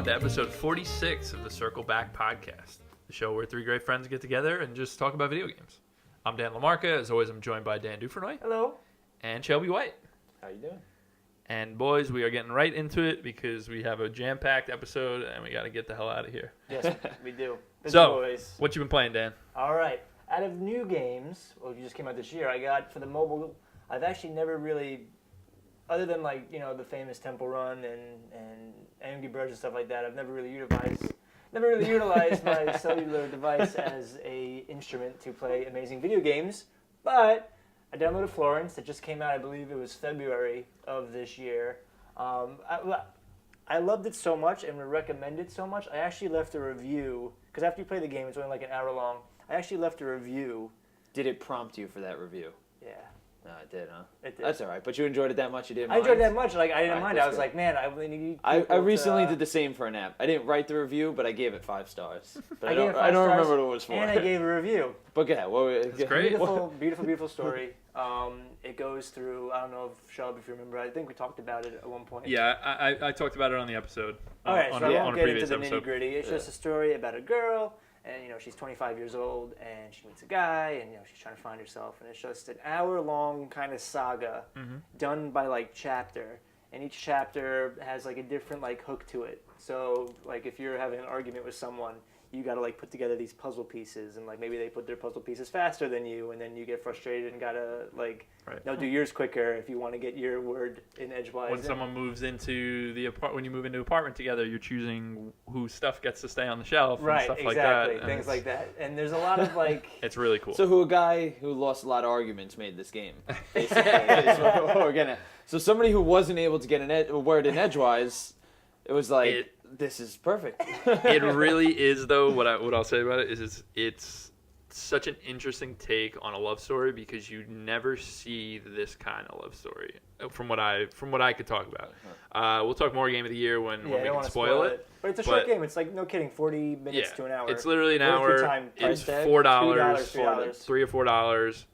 to episode 46 of the Circle Back podcast, the show where three great friends get together and just talk about video games. I'm Dan LaMarca. As always, I'm joined by Dan Dufrenoy. Hello. And Shelby White. How you doing? And boys, we are getting right into it because we have a jam-packed episode and we got to get the hell out of here. Yes, we do. Boys. What you been playing, Dan? All right. Out of new games, you just came out this year, I got for the mobile, I've actually never really, other than the famous Temple Run and Angry Birds and stuff like that, I've never really utilized my cellular device as a instrument to play amazing video games. But I downloaded Florence. It just came out, I believe it was February of this year. I loved it so much and would recommend it so much. I actually left a review, because after you play the game, it's only like an hour long. I actually left a review. Did it prompt you for that review? Yeah. No, it did, huh? It did. That's all right. But you enjoyed it that much, you didn't I mind? enjoyed it that much. I didn't mind. I was good. like, man, I really need. I recently did the same for an app. I didn't write the review, but I gave it 5 stars. But I gave it 5 don't stars, remember what it was for. And I gave a review. But yeah, That's great. Beautiful story. It goes through. I don't know if Shelby, if you remember. I think we talked about it at one point. Yeah, I talked about it on the episode. All right, so I won't get into the episode. nitty gritty. It's just a story about a girl. And, she's 25 years old, and she meets a guy, and, she's trying to find herself. And it's just an hour-long kind of saga done by, chapter. And each chapter has, a different, hook to it. So, if you're having an argument with someone, you got to, put together these puzzle pieces. And, maybe they put their puzzle pieces faster than you, and then you get frustrated and got to, do yours quicker if you want to get your word in edgewise. When someone moves into when you move into an apartment together, you're choosing whose stuff gets to stay on the shelf and stuff like that. Right, things like that. And there's a lot of, It's really cool. So a guy who lost a lot of arguments made this game, basically. Is what we're gonna. So somebody who wasn't able to get a word in edgewise, it was this is perfect. It really is, though. What I'll say about it is it's such an interesting take on a love story because you never see this kind of love story from what I could talk about. We'll talk more game of the year when we can spoil it. But it's a short game. It's no kidding, 40 minutes to an hour. It's literally an hour. It's $4, $3 or $4.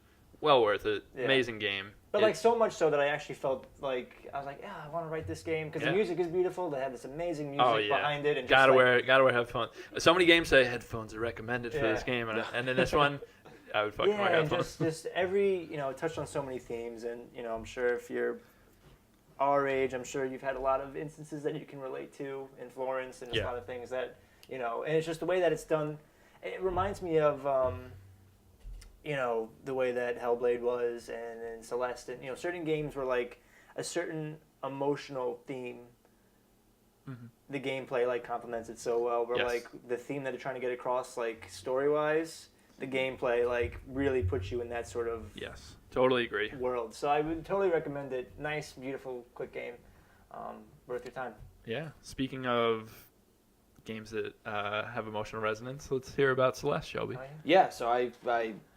Well worth it. Yeah. Amazing game. But so much so that I actually felt I was like, yeah, I want to write this game because the music is beautiful. They have this amazing music behind it, and gotta wear headphones. So many games say headphones are recommended for this game, and then this one, I would fucking wear headphones. And just every it touched on so many themes, and I'm sure if you're our age, I'm sure you've had a lot of instances that you can relate to in Florence, and a lot of things that and it's just the way that it's done. It reminds me of. The way that Hellblade was and Celeste, and, certain games were a certain emotional theme. Mm-hmm. The gameplay, complements it so well, where, the theme that they're trying to get across, story-wise, the gameplay, really puts you in that sort of totally agree world. So I would totally recommend it. Nice, beautiful, quick game. Worth your time. Yeah. Speaking of games that have emotional resonance, let's hear about Celeste, Shelby. Oh, yeah, so I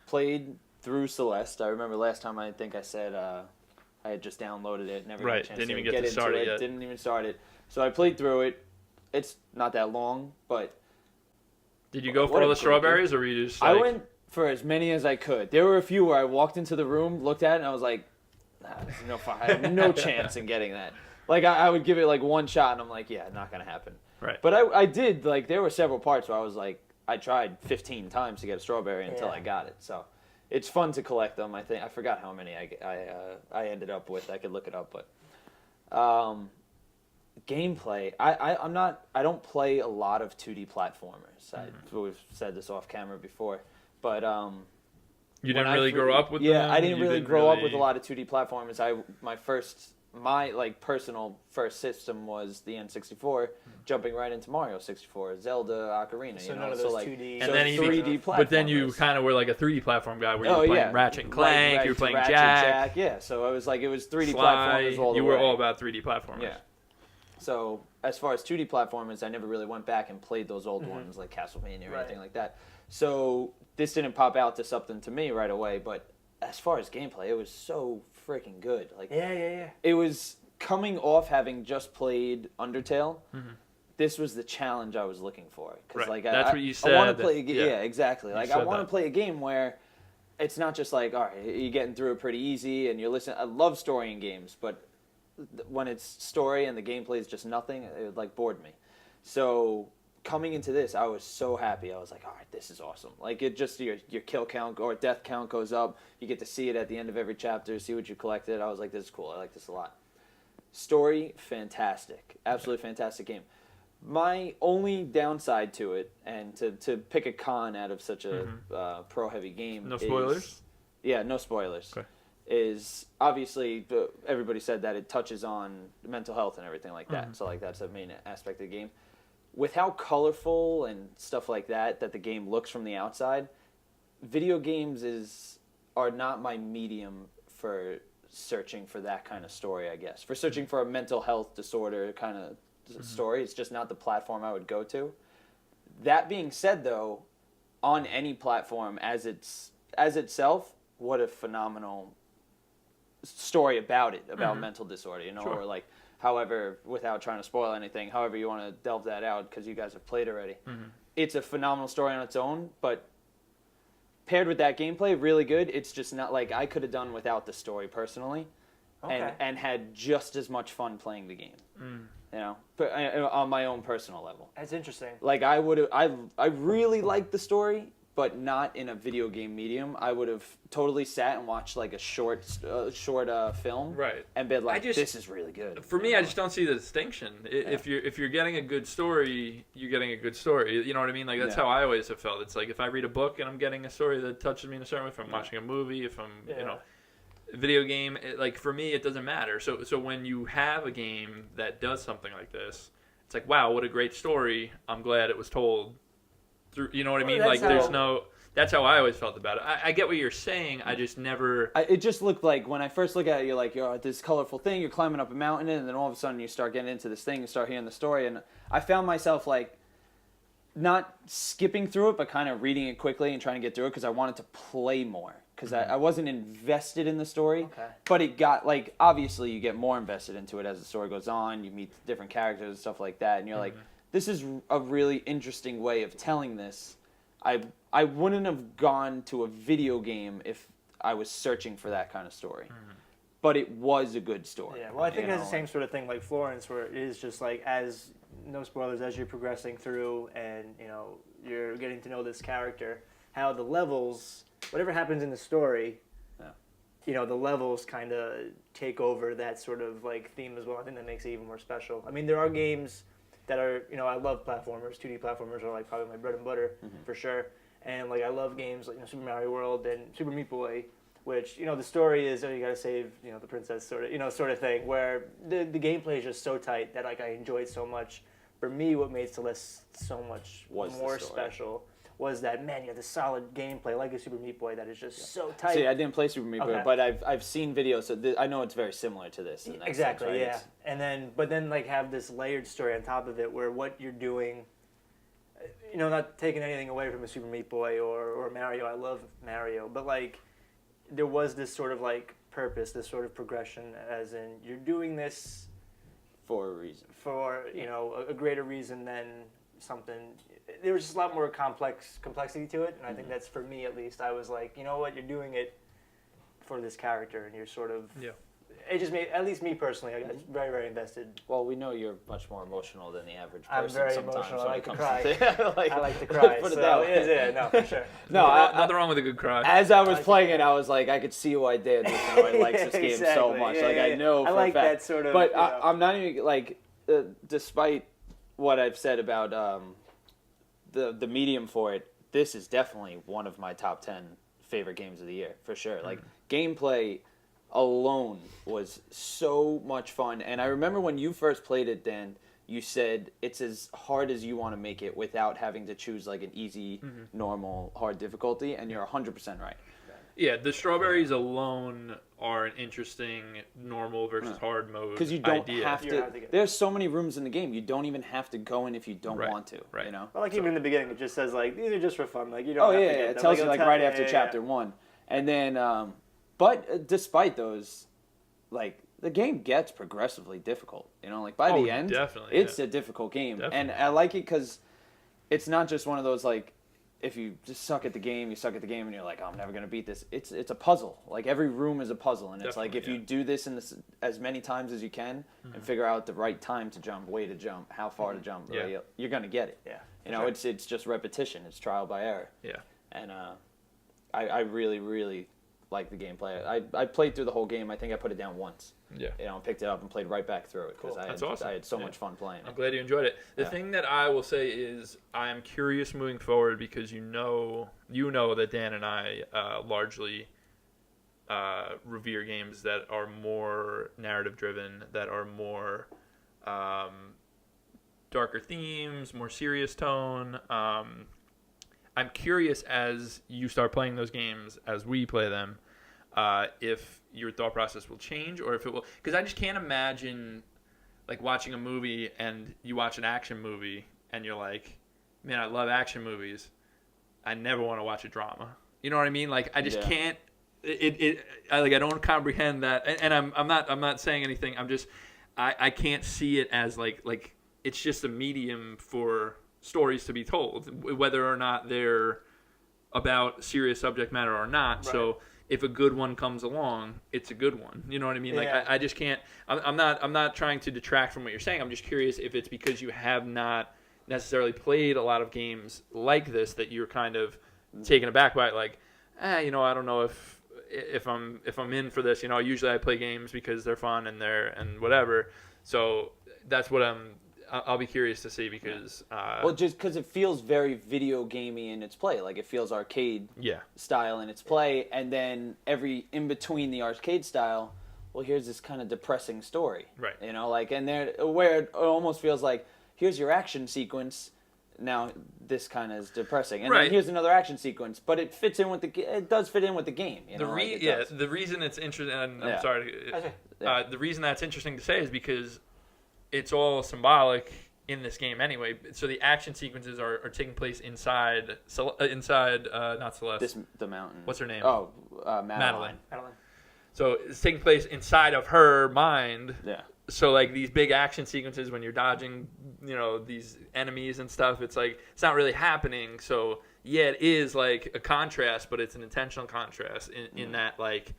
played through Celeste. I remember last time I think I said I had just downloaded it. Never got a chance didn't even to get into started it. yet. Didn't even start it. So I played through it. It's not that long, but... Did you go for all the strawberries, or were you just I went for as many as I could. There were a few where I walked into the room, looked at it, and I was like, I have no chance in getting that. I would give it one shot, and I'm like, yeah, not going to happen. Right. But I did, there were several parts where I was like, I tried 15 times to get a strawberry until I got it. So it's fun to collect them. I forgot how many I ended up with. I could look it up, but gameplay. I don't play a lot of 2D platformers. We've said this off camera before, but you didn't really grow up with them? Yeah, I didn't really grow up with a lot of 2D platformers. My personal first system was the N64, jumping right into Mario 64, Zelda, Ocarina. So none of those 2D, and then 3D platformers. But then you kind of were like a 3D platform guy, where you were playing Ratchet and Clank, you were playing Ratchet, Jack. Yeah, so it was 3D Sly, platformers all the way. You were all about 3D platformers. Yeah. So as far as 2D platformers, I never really went back and played those old ones like Castlevania or anything like that. So this didn't pop out to something to me right away, but as far as gameplay, it was so freaking good. It was coming off having just played Undertale. This was the challenge I was looking for. Right. That's what you said. I want to play a game. Yeah, exactly. I want to play a game where it's not just all right, you're getting through it pretty easy and you're listening. I love story in games, but when it's story and the gameplay is just nothing, it bored me. So coming into this, I was so happy. I was like, all right, this is awesome. Like, it just, your kill count or death count goes up. You get to see it at the end of every chapter, see what you collected. I was like, this is cool. I like this a lot. Story, fantastic. Absolutely fantastic game. My only downside to it, and to pick a con out of such a pro-heavy game, No spoilers? Yeah, no spoilers. Okay. Is obviously, everybody said that it touches on mental health and everything like that. So, like, that's a main aspect of the game. With how colorful and stuff like that the game looks from the outside, video games are not my medium for searching for that kind of story, I guess. For searching for a mental health disorder kind of story, it's just not the platform I would go to. That being said, though, on any platform as itself, what a phenomenal story about it, about mental disorder, you know, Sure. or like, however, without trying to spoil anything, however you want to delve that out, because you guys have played already. It's a phenomenal story on its own, but paired with that gameplay, really good. It's just not like I could have done without the story personally, and had just as much fun playing the game. You know, but on my own personal level. That's interesting. Like, I really liked the story, but not in a video game medium. I would have totally sat and watched like a short film, Right. and been like, "This is really good." For me, I just don't see the distinction. If you're getting a good story, you're getting a good story. You know what I mean? Like, that's how I always have felt. It's like, if I read a book and I'm getting a story that touches me in a certain way, if I'm watching a movie, if I'm you know, a video game, like, for me, it doesn't matter. So when you have a game that does something like this, it's like, wow, what a great story. I'm glad it was told. You know what I mean? Like, that's how I always felt about it. I get what you're saying. I just never. It just looked like, when I first look at it, you're like, you're this colorful thing. You're climbing up a mountain, and then all of a sudden you start getting into this thing and start hearing the story. And I found myself like not skipping through it, but kind of reading it quickly and trying to get through it because I wanted to play more. Because I wasn't invested in the story. Okay. But it got, like, obviously you get more invested into it as the story goes on. You meet different characters and stuff like that, and you're like, this is a really interesting way of telling this. I wouldn't have gone to a video game if I was searching for that kind of story. But it was a good story. Yeah, well, I think it's the same sort of thing like Florence, where it is just like, as no spoilers, as you're progressing through and, you know, you're getting to know this character, how the levels, whatever happens in the story, you know, the levels kind of take over that sort of like theme as well. I think that makes it even more special. I mean, there are games that are, you know, I love platformers. 2D platformers are like probably my bread and butter for sure. And like, I love games like, you know, Super Mario World and Super Meat Boy, which, you know, the story is, oh, you gotta save, you know, the princess sort of, you know, sort of thing, where the gameplay is just so tight that like I enjoy it so much. For me, what made Celeste so much more special was that, man, you have this solid gameplay like a Super Meat Boy that is just so tight. See, I didn't play Super Meat Boy, but I've seen videos, so I know it's very similar to this. In that exactly, sense, right? yeah. And then, but then like have this layered story on top of it, where what you're doing, you know, not taking anything away from a Super Meat Boy or Mario. I love Mario, but like there was this sort of like purpose, this sort of progression, as in you're doing this for a reason, for, you know, a greater reason than something. There was just a lot more complexity to it, and I think that's, for me at least, I was like, you know what, you're doing it for this character, and you're sort of, it just made, at least me personally, I got very, very invested. Well, we know you're much more emotional than the average person. I'm very sometimes emotional. I when like it to comes cry. I like to cry. Put it so that way. yeah, no, for sure. No, nothing wrong with a good cry. As I was playing it, I was like, I could see why Dan Dufrenoy likes this game so much. I know for like a fact. that sort of. But I'm not even like, despite what I've said about the medium for it, this is definitely one of my top 10 favorite games of the year for sure. Like, gameplay alone was so much fun. And I remember when you first played it, Dan, you said it's as hard as you want to make it without having to choose like an easy, normal, hard difficulty, and you're 100% right. Yeah, the strawberries alone are an interesting normal versus hard mode because you don't idea. have to. There's so many rooms in the game. You don't even have to go in if you don't want to. Right. You know. Well, like even in the beginning, it just says like these are just for fun. Like you don't. Oh have yeah, to get it them. tells you like right after yeah, chapter 1, and then but despite those, like the game gets progressively difficult. You know, like by the end, definitely, it's a difficult game, Definitely. and I like it because it's not just one of those like. if you just suck at the game, and you're like, oh, I'm never gonna beat this. It's a puzzle. Like every room is a puzzle, and it's like if you do this as many times as you can and figure out the right time to jump, way to jump, how far to jump, you're gonna get it. Yeah. You know, it's just repetition. It's trial by error. Yeah. And I really, really like the gameplay. I played through the whole game. I think I put it down once. Yeah. You know, picked it up and played right back through it because Awesome. I had so much fun playing it. I'm glad you enjoyed it. The thing that I will say is I'm curious moving forward because you know that Dan and I largely revere games that are more narrative driven, that are more darker themes, more serious tone. I'm curious as you start playing those games, as we play them, if your thought process will change or if it will. Because I just can't imagine like watching a movie and you watch an action movie and you're like, man, I love action movies. I never want to watch a drama. You know what I mean? Like I just can't. I don't comprehend that. And I'm not saying anything. I'm just I can't see it as like it's just a medium for stories to be told, whether or not they're about serious subject matter or not. Right. So if a good one comes along, it's a good one. You know what I mean? Like I just can't. I'm not trying to detract from what you're saying. I'm just curious if it's because you have not necessarily played a lot of games like this that you're kind of taken aback by it. Like, I don't know if I'm in for this. Usually I play games because they're fun and whatever. So that's what I'll be curious to see because just because it feels very video gamey in its play, like it feels arcade style in its play, and then in between the arcade style, well, here's this kind of depressing story, right? And there where it almost feels like here's your action sequence. Now this kind of is depressing, and then here's another action sequence, but it fits in with it does fit in with the game. The reason it's interesting, and I'm sorry, the reason that's interesting to say is because it's all symbolic in this game anyway. So the action sequences are taking place inside not Celeste. The mountain. What's her name? Oh, Madeline. So it's taking place inside of her mind. Yeah. So like these big action sequences when you're dodging, these enemies and stuff, it's like it's not really happening. So yeah, it is like a contrast, but it's an intentional contrast in that like,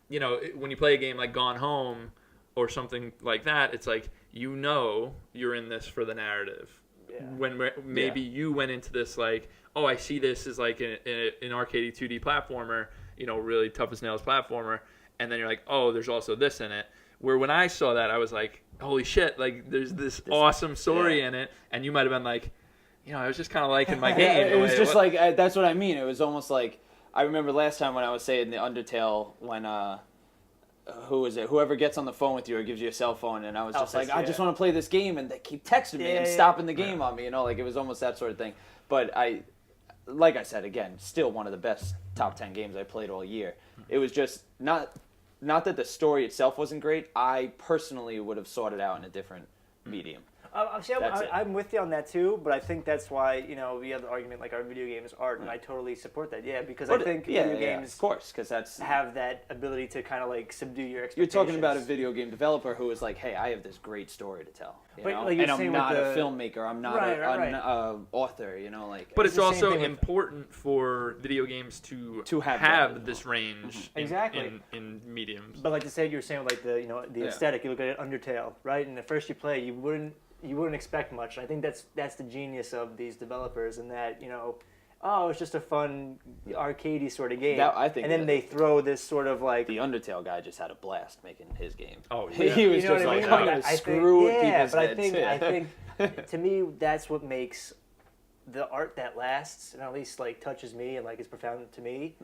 when you play a game like Gone Home or something like that, it's like you're in this for the narrative. Yeah. When maybe you went into this like, oh, I see this as like an arcadey 2D platformer, really tough as nails platformer, and then you're like, oh, there's also this in it. Where when I saw that, I was like, holy shit, like there's this awesome story in it, and you might have been like, I was just kind of liking my game. It was just like that's what I mean. It was almost like I remember last time when I was saying the Undertale when who is it? Whoever gets on the phone with you or gives you a cell phone, and I was just like, I just want to play this game, and they keep texting me and stopping the game on me, like it was almost that sort of thing. But like I said again, still one of the best top 10 games I played all year. It was just not that the story itself wasn't great. I personally would have sought it out in a different medium. I'm with you on that too, but I think that's why we have the argument like our video game is art, and I totally support that. Yeah, because I think video games, of course, because have that ability to kind of like subdue your expectations. You're talking about a video game developer who is like, hey, I have this great story to tell, and I'm not a filmmaker, I'm not an author, But it's also important for video games to have this range in mediums. But like you said, you were saying like the aesthetic. You look at Undertale, right? And the first you play, you wouldn't expect much. And I think that's the genius of these developers, in that it's just a fun arcadey sort of game. Then they throw this sort of like the Undertale guy just had a blast making his game. Oh, yeah. He was just like, I'm gonna screw with people's heads. I think to me that's what makes the art that lasts and at least like touches me and like is profound to me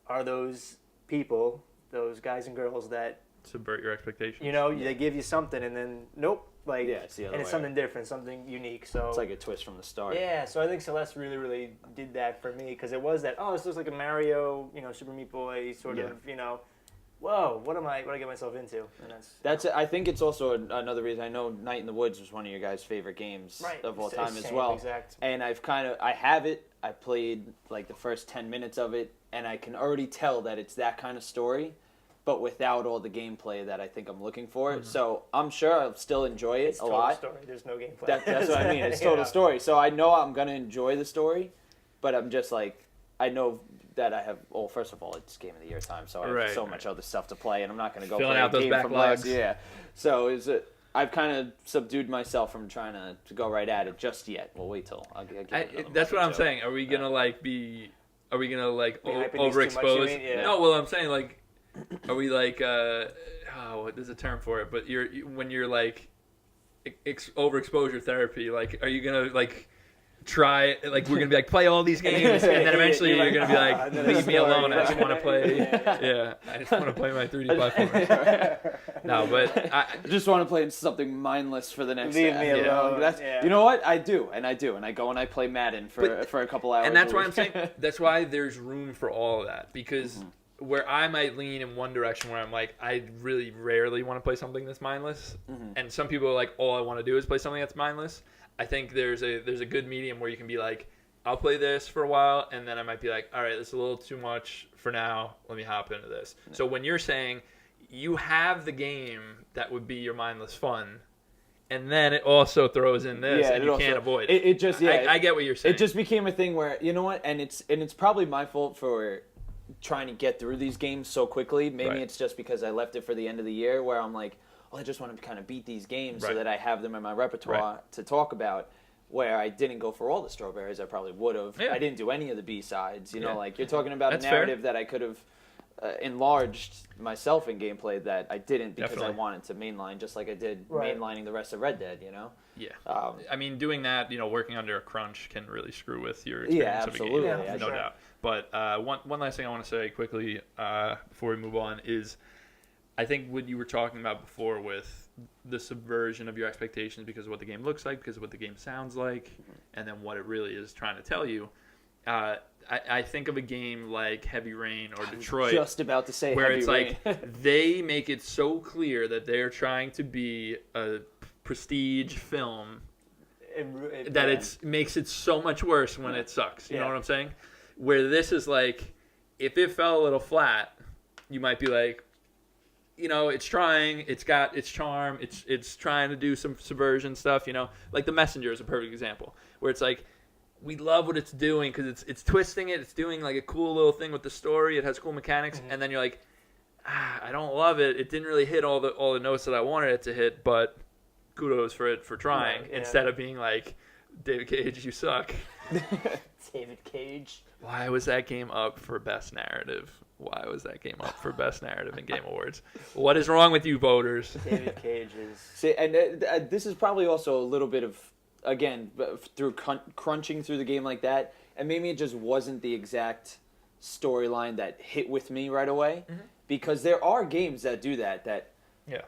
are those people, those guys and girls that subvert your expectations. They give you something and then nope. It's and it's something different, something unique. So it's like a twist from the start. Yeah, so I think Celeste really, really did that for me because it was that this looks like a Mario, Super Meat Boy sort of, whoa, what did I get myself into? And that's I think it's also another reason. I know Night in the Woods was one of your guys' favorite games of all time as well. Exact. And I have it. I played like the first 10 minutes of it, and I can already tell that it's that kind of story, but without all the gameplay that I think I'm looking for. Mm-hmm. So I'm sure I'll still enjoy it a lot. Story. There's no gameplay. That's what I mean. It's total story. So I know I'm going to enjoy the story, but I'm just like, I know that I have. Well, first of all, it's Game of the Year time, so I have so much other stuff to play, and I'm not going to go filling play out a those game from backlogs. last year. Yeah. So I've kind of subdued myself from trying to go right at it just yet. We'll wait till I'll give it that's what I'm saying. Are we gonna Are we gonna like hyping these too overexpose? much, you mean? Yeah. No, well, I'm saying like, are we like there's a term for it, but when you're like overexposure therapy, like, are you gonna like try, like, we're gonna be like, play all these games, and then eventually you're gonna be like, leave me alone, I just want to play, I just want to play my 3D platformers. No, but I just want to play something mindless for the next. Leave me alone. You know what? I do, and I go and I play Madden for a couple hours. And that's why I'm saying, that's why there's room for all of that, because where I might lean in one direction where I'm like, I really rarely want to play something that's mindless, and some people are like, all I want to do is play something that's mindless. I think there's a good medium where you can be like, I'll play this for a while, and then I might be like, all right, this is a little too much for now. Let me hop into this. Yeah. So when you're saying you have the game that would be your mindless fun, and then it also throws in this, and you can't avoid it. It just, I get what you're saying. It just became a thing where, you know what, and it's probably my fault for trying to get through these games so quickly. Maybe it's just because I left it for the end of the year where I'm like, I just want to kind of beat these games so that I have them in my repertoire to talk about, where I didn't go for all the strawberries I probably would have. Yeah. I didn't do any of the B-sides. You know, like, you're talking about a narrative that I could have enlarged myself in gameplay that I didn't because I wanted to mainline, just like I did mainlining the rest of Red Dead, you know? Yeah. I mean, doing that, working under a crunch can really screw with your experience of a game. Yeah, no doubt. But one last thing I want to say quickly before we move on is, I think what you were talking about before with the subversion of your expectations because of what the game looks like, because of what the game sounds like, and then what it really is trying to tell you. I think of a game like Heavy Rain or Detroit. Just about to say where Heavy Rain. It's like they make it so clear that they're trying to be a prestige film that it makes it so much worse when it sucks. You know what I'm saying? Where this is like, if it fell a little flat, you might be like, it's trying, it's got its charm, it's trying to do some subversion stuff, Like The Messenger is a perfect example, where it's like, we love what it's doing because it's twisting it, it's doing like a cool little thing with the story, it has cool mechanics, and then you're like, I don't love it, it didn't really hit all the notes that I wanted it to hit, but kudos for trying, instead of being like, David Cage, you suck. David Cage. Why was that game up for Best Narrative? Why was that game up for Best Narrative in Game Awards? What is wrong with you voters? David Cage is... See, and this is probably also a little bit of, again, through crunching through the game like that, and maybe it just wasn't the exact storyline that hit with me right away, because there are games that do that. Yeah.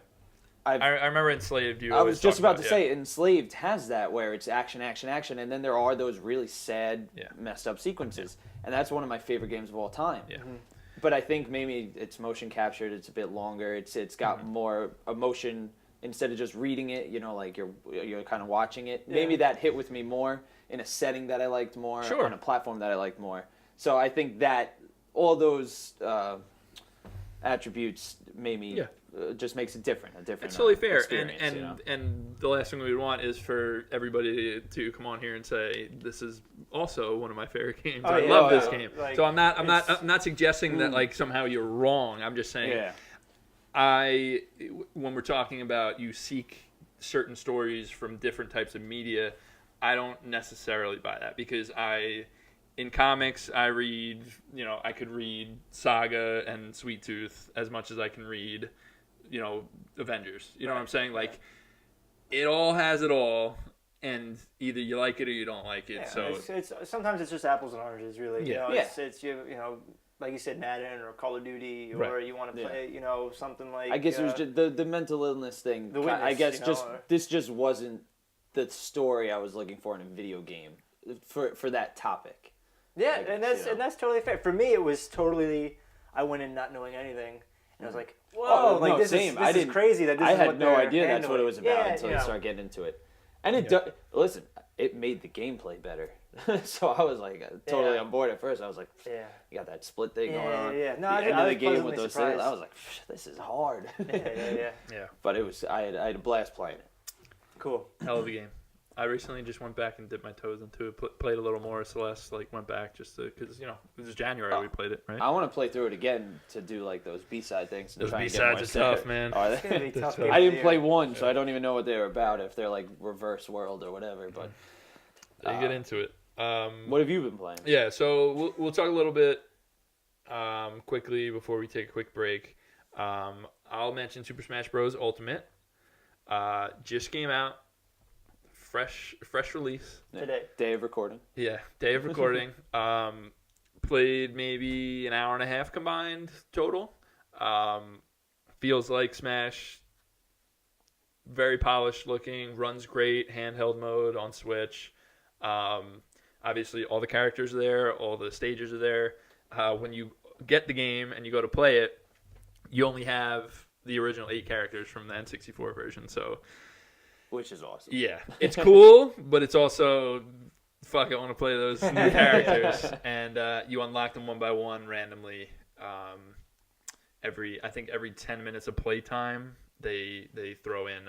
I remember Enslaved. I was just about to say, Enslaved has that where it's action, action, action, and then there are those really sad, messed up sequences, and that's one of my favorite games of all time. Yeah. But I think maybe it's motion captured. It's a bit longer. It's got more emotion instead of just reading it. Like you're kind of watching it. Yeah. Maybe that hit with me more in a setting that I liked more, on a platform that I liked more. So I think that all those attributes made me just makes it different. It's totally fair. And the last thing we would want is for everybody to come on here and say, this is also one of my favorite games. I love this game. Like, so I'm not suggesting that like somehow you're wrong. I'm just saying when we're talking about you seek certain stories from different types of media, I don't necessarily buy that, because in comics, I read, I could read Saga and Sweet Tooth as much as I can read, Avengers. You know what I'm saying? Like, it all has it all, and either you like it or you don't like it. Yeah, so it's sometimes it's just apples and oranges, really. Yeah. It's like you said, Madden or Call of Duty, or you want to play, something like. I guess it was just the mental illness thing. The Witness, I guess this just wasn't the story I was looking for in a video game for that topic. Yeah, and that's totally fair. For me, it was totally. I went in not knowing anything, and I was like, "Whoa!" This is crazy. That I had no idea that's what it was about until I started getting into it. And listen, it made the gameplay better. So I was like totally on board at first. I was like, you got that split thing going on. Yeah. No, the end of the game with those things, I was like, this is hard. Yeah. But I had a blast playing it. Cool. Hell of a game. I recently just went back and dipped my toes into it. Played a little more. Celeste went back just because it was January we played it, right? I want to play through it again to do like those B-side things. Those B-sides are tough, man. Are It's gonna they? be tough. I didn't play one, so I don't even know what they're about. If they're like reverse world or whatever, but You get into it. What have you been playing? Yeah, so we'll talk a little bit quickly before we take a quick break. I'll mention Super Smash Bros. Ultimate. Just came out. Fresh release. Today. Day of recording. Yeah, day of recording. Played maybe an hour and a half combined total. Feels like Smash. Very polished looking. Runs great. Handheld mode on Switch. Obviously, all the characters are there. All the stages are there. When you get the game and you go to play it, you only have the original 8 characters from the N64 version. So, which is awesome. yeah, it's cool, but it's also fuck. I want to play those new characters, and you unlock them one by one randomly. Every 10 minutes of playtime, they throw in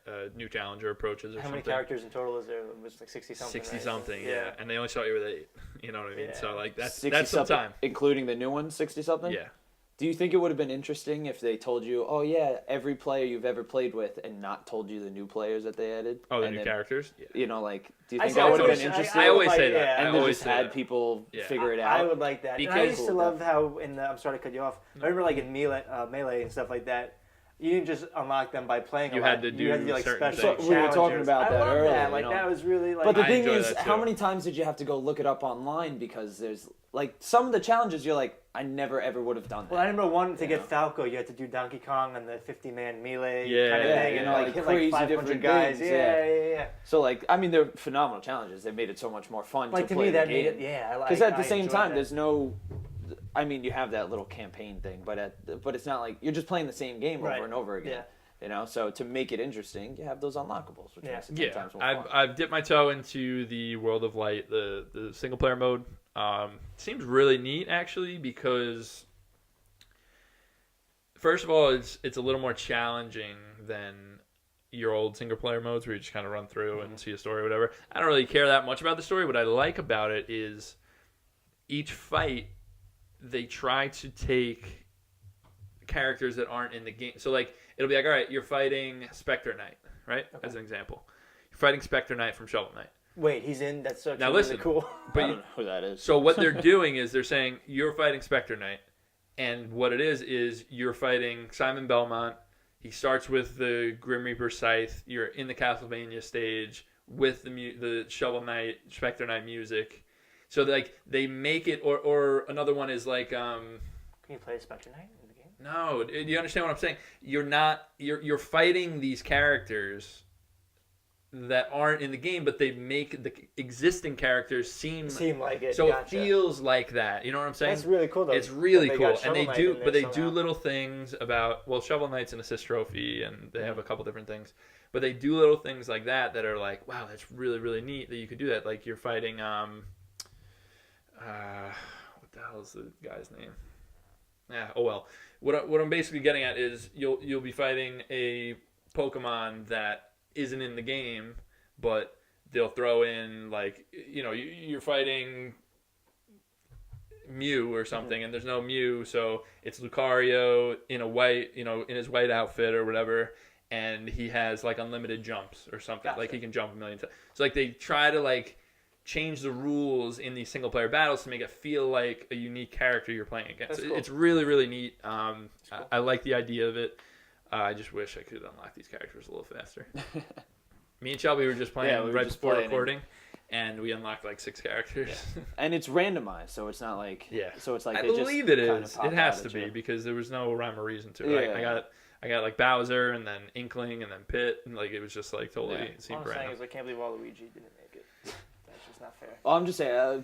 a new challenger approaches or How something. many characters in total is there? It was like 60 something. 60 right? something, yeah. And they only start you with 8. You know what I mean? Yeah. So like that's 60 some something, time. including the new one, 60 something. Yeah. Do you think it would have been interesting if they told you, oh yeah, every player you've ever played with, and not told you the new players that they added? Oh, the and new then, characters? Yeah. You know, like, do you I think say that would have that's been what interesting? I always like, say that. yeah. I and then always just say had that. people Yeah. figure it out. I would like that. And I Because- used to love how I'm sorry to cut you off. I remember like in Melee and stuff like that. You didn't just unlock them by playing. You a lot. had to do like certain special things. We were talking challengers. about that I love earlier, That. you Like know. that was really like. But the I thing enjoy is, that how too. many times did you have to go look it up online? Because there's like some of the challenges you're like, I never ever would have done that. Well, I remember one to You get know? Falco, you had to do Donkey Kong and the 50-man melee Yeah, kind of yeah, thing, yeah. and like Like hit crazy like 500 different guys. things, Yeah. So like, I mean, they're phenomenal challenges. They made it so much more fun Like to to play me, the that game. made it. Yeah, Because at the I same enjoyed time, that. there's no. I mean, you have that little campaign thing, but it's not like you're just playing the same game Right. over and over again. Yeah. You know, so to make it interesting, you have those unlockables, which Yeah. makes it 10 Yeah, times more fun. I've dipped my toe into the World of Light, the single player mode. Seems really neat actually because first of all, it's a little more challenging than your old single player modes where you just kind of run through and see a story or whatever. I don't really care that much about the story. What I like about it is each fight they try to take characters that aren't in the game. So like it'll be like, all right, you're fighting Spectre Knight, right? Okay. As an example, you're fighting Spectre Knight from Shovel Knight. Wait, he's in. That's such Now really listen, cool. I But don't you, know who that is. so what they're doing is they're saying you're fighting Spectre Knight, and what it is you're fighting Simon Belmont. He starts with the Grim Reaper scythe. You're in the Castlevania stage with the Shovel Knight, Spectre Knight music. So like they make it, or another one is like Can you play Spectre Knight in the game? no. Do you understand what I'm saying? You're fighting these characters that aren't in the game, but they make the existing characters seem like it. so Gotcha. it feels like that. You know what I'm saying? That's really cool though. It's really that they cool, got and they Shovel Knight do, in there but they somehow. do little things about. Well, Shovel Knight's an assist trophy, and they have a couple different things, but they do little things like that that are like, wow, that's really really neat that you could do that. Like you're fighting, what the hell is the guy's name? Yeah, oh well. What I'm basically getting at is you'll be fighting a Pokemon that isn't in the game, but they'll throw in like you're fighting Mew or something, and there's no Mew, so it's Lucario in a white, in his white outfit or whatever, and he has like unlimited jumps or something. Gotcha. Like he can jump a million times. So like they try to like change the rules in these single player battles to make it feel like a unique character you're playing against. That's cool. It's really really neat. Cool. I like the idea of it. I just wish I could unlock these characters a little faster. Me and Shelby were just playing Yeah, we were right just before playing recording, and we unlocked like 6 characters. And it's randomized, so it's not like So it's like I they just believe it kinda is. pop It has out to at be you. because there was no rhyme or reason to it. Yeah. I got like Bowser and then Inkling and then Pit, and like it was just like totally Yeah. it All seemed I'm saying random. is I can't believe Waluigi didn't make it. That's just not fair. Well, I'm just saying,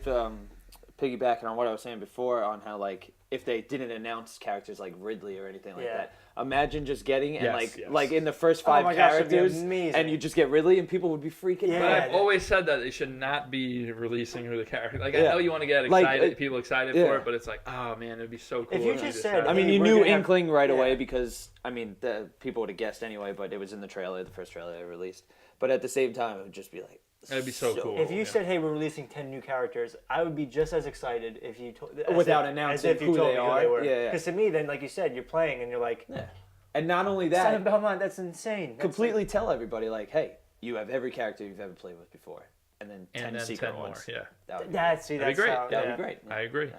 piggybacking on what I was saying before on how like if they didn't announce characters like Ridley or anything like Yeah. that, imagine just getting and Yes, like yes. in the first Oh 5 my gosh, that'd be characters, amazing. and you just get Ridley, and people would be freaking Yeah. But out. I've always said that they should not be releasing who the character. Like I Yeah. know you want to get Like, excited, people excited yeah. for it, but it's like, oh man, it'd be so cool. If you if just they said, I mean, Hey, you we're knew gonna have- Inkling right away yeah. because I mean, the people would have guessed anyway, but it was in the trailer, the first trailer I released. But at the same time, it would just be like, That'd be so cool. If you said, "Hey, we're releasing 10 new characters," I would be just as excited if you without announcing who they are. Yeah. Because to me, then, like you said, you're playing and you're like, and not only that, Son of Belmont, that's insane. That's completely tell everybody like, hey, you have every character you've ever played with before, and then 10 secret ones. More. Yeah, that'd be great. That'd be great. Yeah. I agree.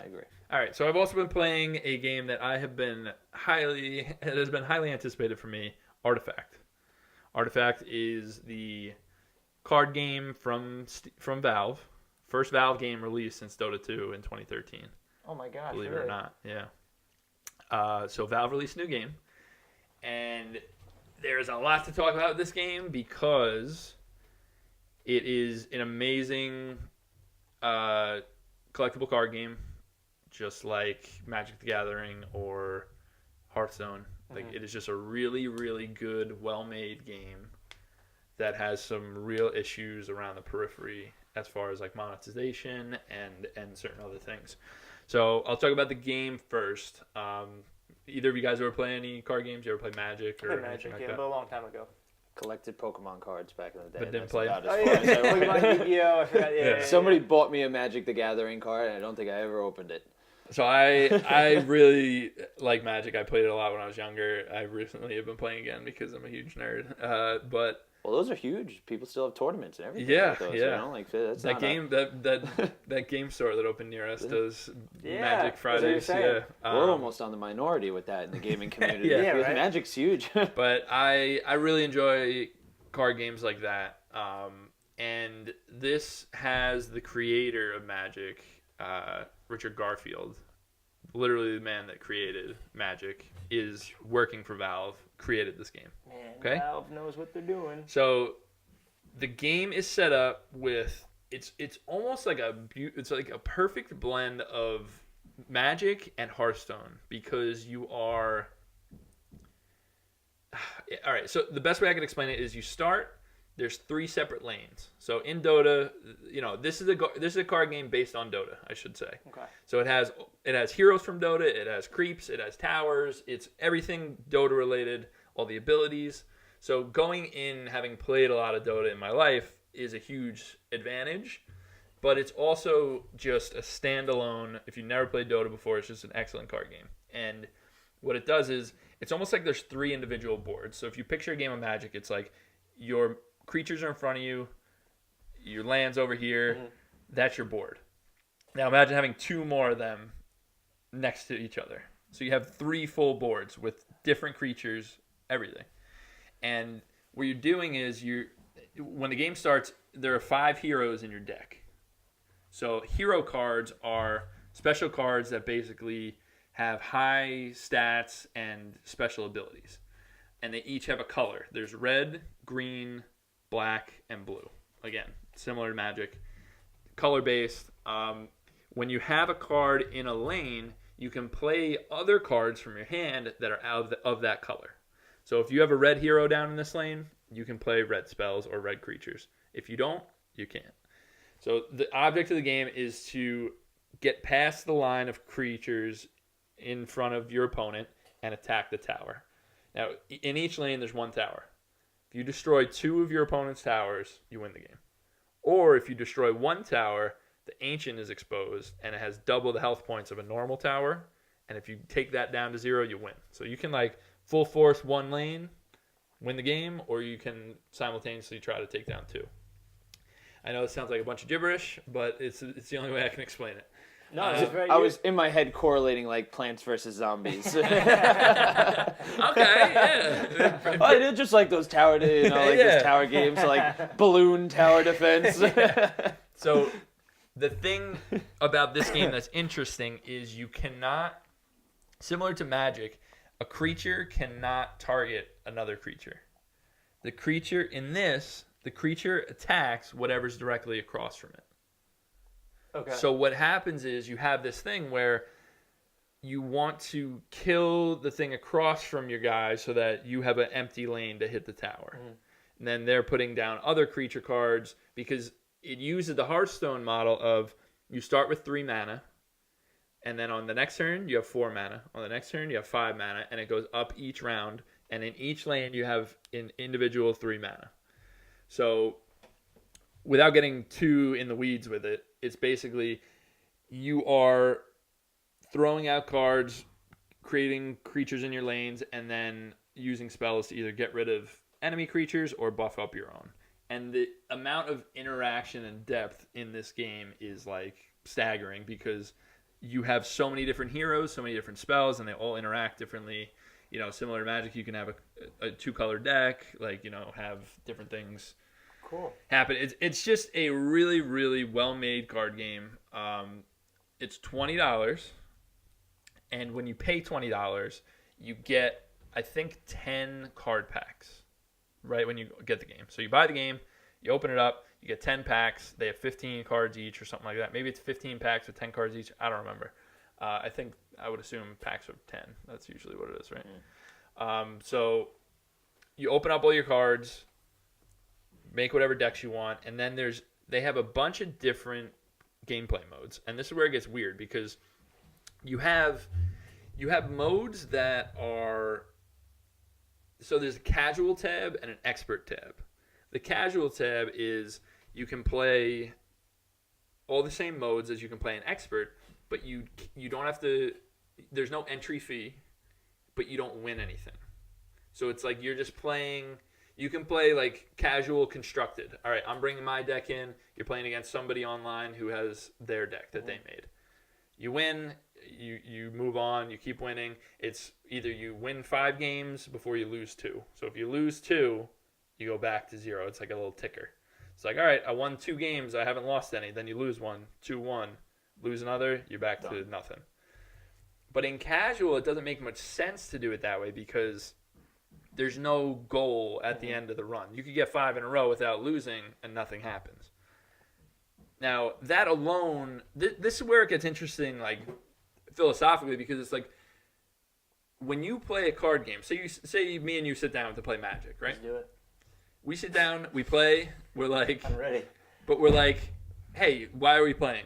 All right, so I've also been playing a game that has been highly anticipated for me, Artifact. Artifact is the card game from Valve. First Valve game released since Dota 2 in 2013. Oh my gosh. Believe it or not, yeah. So Valve released a new game, and there's a lot to talk about with this game because it is an amazing collectible card game, just like Magic the Gathering or Hearthstone. Like, it is just a really, really good, well-made game that has some real issues around the periphery as far as like monetization and certain other things. So I'll talk about the game first. Either of you guys ever play any card games? You ever play Magic or Magic, anything like that? but a long time ago. Collected Pokemon cards back in the day. But didn't play them? Pokemon Yu-Gi-Oh! I forgot. Yeah. Somebody bought me a Magic the Gathering card, and I don't think I ever opened it. So I really like Magic. I played it a lot when I was younger. I recently have been playing again because I'm a huge nerd. But well, those are huge. People still have tournaments and everything. Yeah, like those, yeah. You know? Like, that's that game that game store that opened near us does Magic Fridays. We're almost on the minority with that in the gaming community. Yeah, right? Magic's huge. But I really enjoy card games like that. And this has the creator of Magic, Richard Garfield, literally the man that created Magic, is working for Valve, created this game. Man, okay? Valve knows what they're doing. So the game is set up with it's almost like it's like a perfect blend of Magic and Hearthstone, because you are all right. So the best way I can explain it is you start. There's 3 separate lanes. So in Dota, this is a card game based on Dota, I should say. Okay. So it has heroes from Dota, it has creeps, it has towers, it's everything Dota related, all the abilities. So going in, having played a lot of Dota in my life, is a huge advantage. But it's also just a standalone. If you've never played Dota before, it's just an excellent card game. And what it does is, it's almost like there's 3 individual boards. So if you picture a game of Magic, it's like your creatures are in front of you, your land's over here, that's your board. Now imagine having 2 more of them next to each other. So you have 3 full boards with different creatures, everything. And what you're doing is, when the game starts, there are 5 heroes in your deck. So hero cards are special cards that basically have high stats and special abilities. And they each have a color. There's red, green, black, and blue. Again, similar to Magic. Color-based. When you have a card in a lane, you can play other cards from your hand that are out of that color. So if you have a red hero down in this lane, you can play red spells or red creatures. If you don't, you can't. So the object of the game is to get past the line of creatures in front of your opponent and attack the tower. Now, in each lane, there's 1 tower. If you destroy 2 of your opponent's towers, you win the game. Or if you destroy 1 tower, the Ancient is exposed, and it has double the health points of a normal tower. And if you take that down to 0, you win. So you can full force 1 lane, win the game, or you can simultaneously try to take down 2. I know it sounds like a bunch of gibberish, but it's the only way I can explain it. No, I was in my head correlating like Plants vs. Zombies. Okay, yeah. I did just like those tower, those tower games, like balloon tower defense. So the thing about this game that's interesting is you cannot, similar to Magic, a creature cannot target another creature. The creature attacks whatever's directly across from it. Okay. So what happens is you have this thing where you want to kill the thing across from your guy so that you have an empty lane to hit the tower. And then they're putting down other creature cards, because it uses the Hearthstone model of you start with 3 mana, and then on the next turn you have 4 mana. On the next turn you have 5 mana, and it goes up each round. And in each lane you have an individual 3 mana. So without getting too in the weeds with it, it's basically you are throwing out cards, creating creatures in your lanes, and then using spells to either get rid of enemy creatures or buff up your own. And the amount of interaction and depth in this game is like staggering because you have so many different heroes, so many different spells, and they all interact differently. You know, similar to Magic, you can have a two-color deck, like, you know, have different things happen. It's just a really, really well-made card game. It's $20, and when you pay $20, you get, I think, 10 card packs right when you get the game. So you buy the game, you open it up, you get 10 packs. They have 15 cards each or something like that. Maybe it's 15 packs with 10 cards each. I don't remember. I would assume packs of 10. That's usually what it is, right? So you open up all your cards, make whatever decks you want, and then they have a bunch of different gameplay modes. And this is where it gets weird because you have modes that are... So there's a casual tab and an expert tab. The casual tab is you can play all the same modes as you can play an expert, but you don't have to... There's no entry fee, but you don't win anything. So it's like you're just playing... You can play like casual constructed. All right, I'm bringing my deck in. You're playing against somebody online who has their deck that they made. You win... You move on, you keep winning. It's either you win 5 games before you lose 2. So if you lose 2, you go back to 0. It's like a little ticker. It's like, all right, I won 2 games, I haven't lost any. Then you lose 1, 2-1, lose another, you're back to nothing. But in casual, it doesn't make much sense to do it that way because there's no goal at the end of the run. You could get 5 in a row without losing and nothing happens. Now, that alone, this is where it gets interesting, like, philosophically, because it's like when you play a card game, say me and you sit down to play Magic, right? Let's do it. We sit down, we play, we're like, I'm ready. But we're like, hey, why are we playing?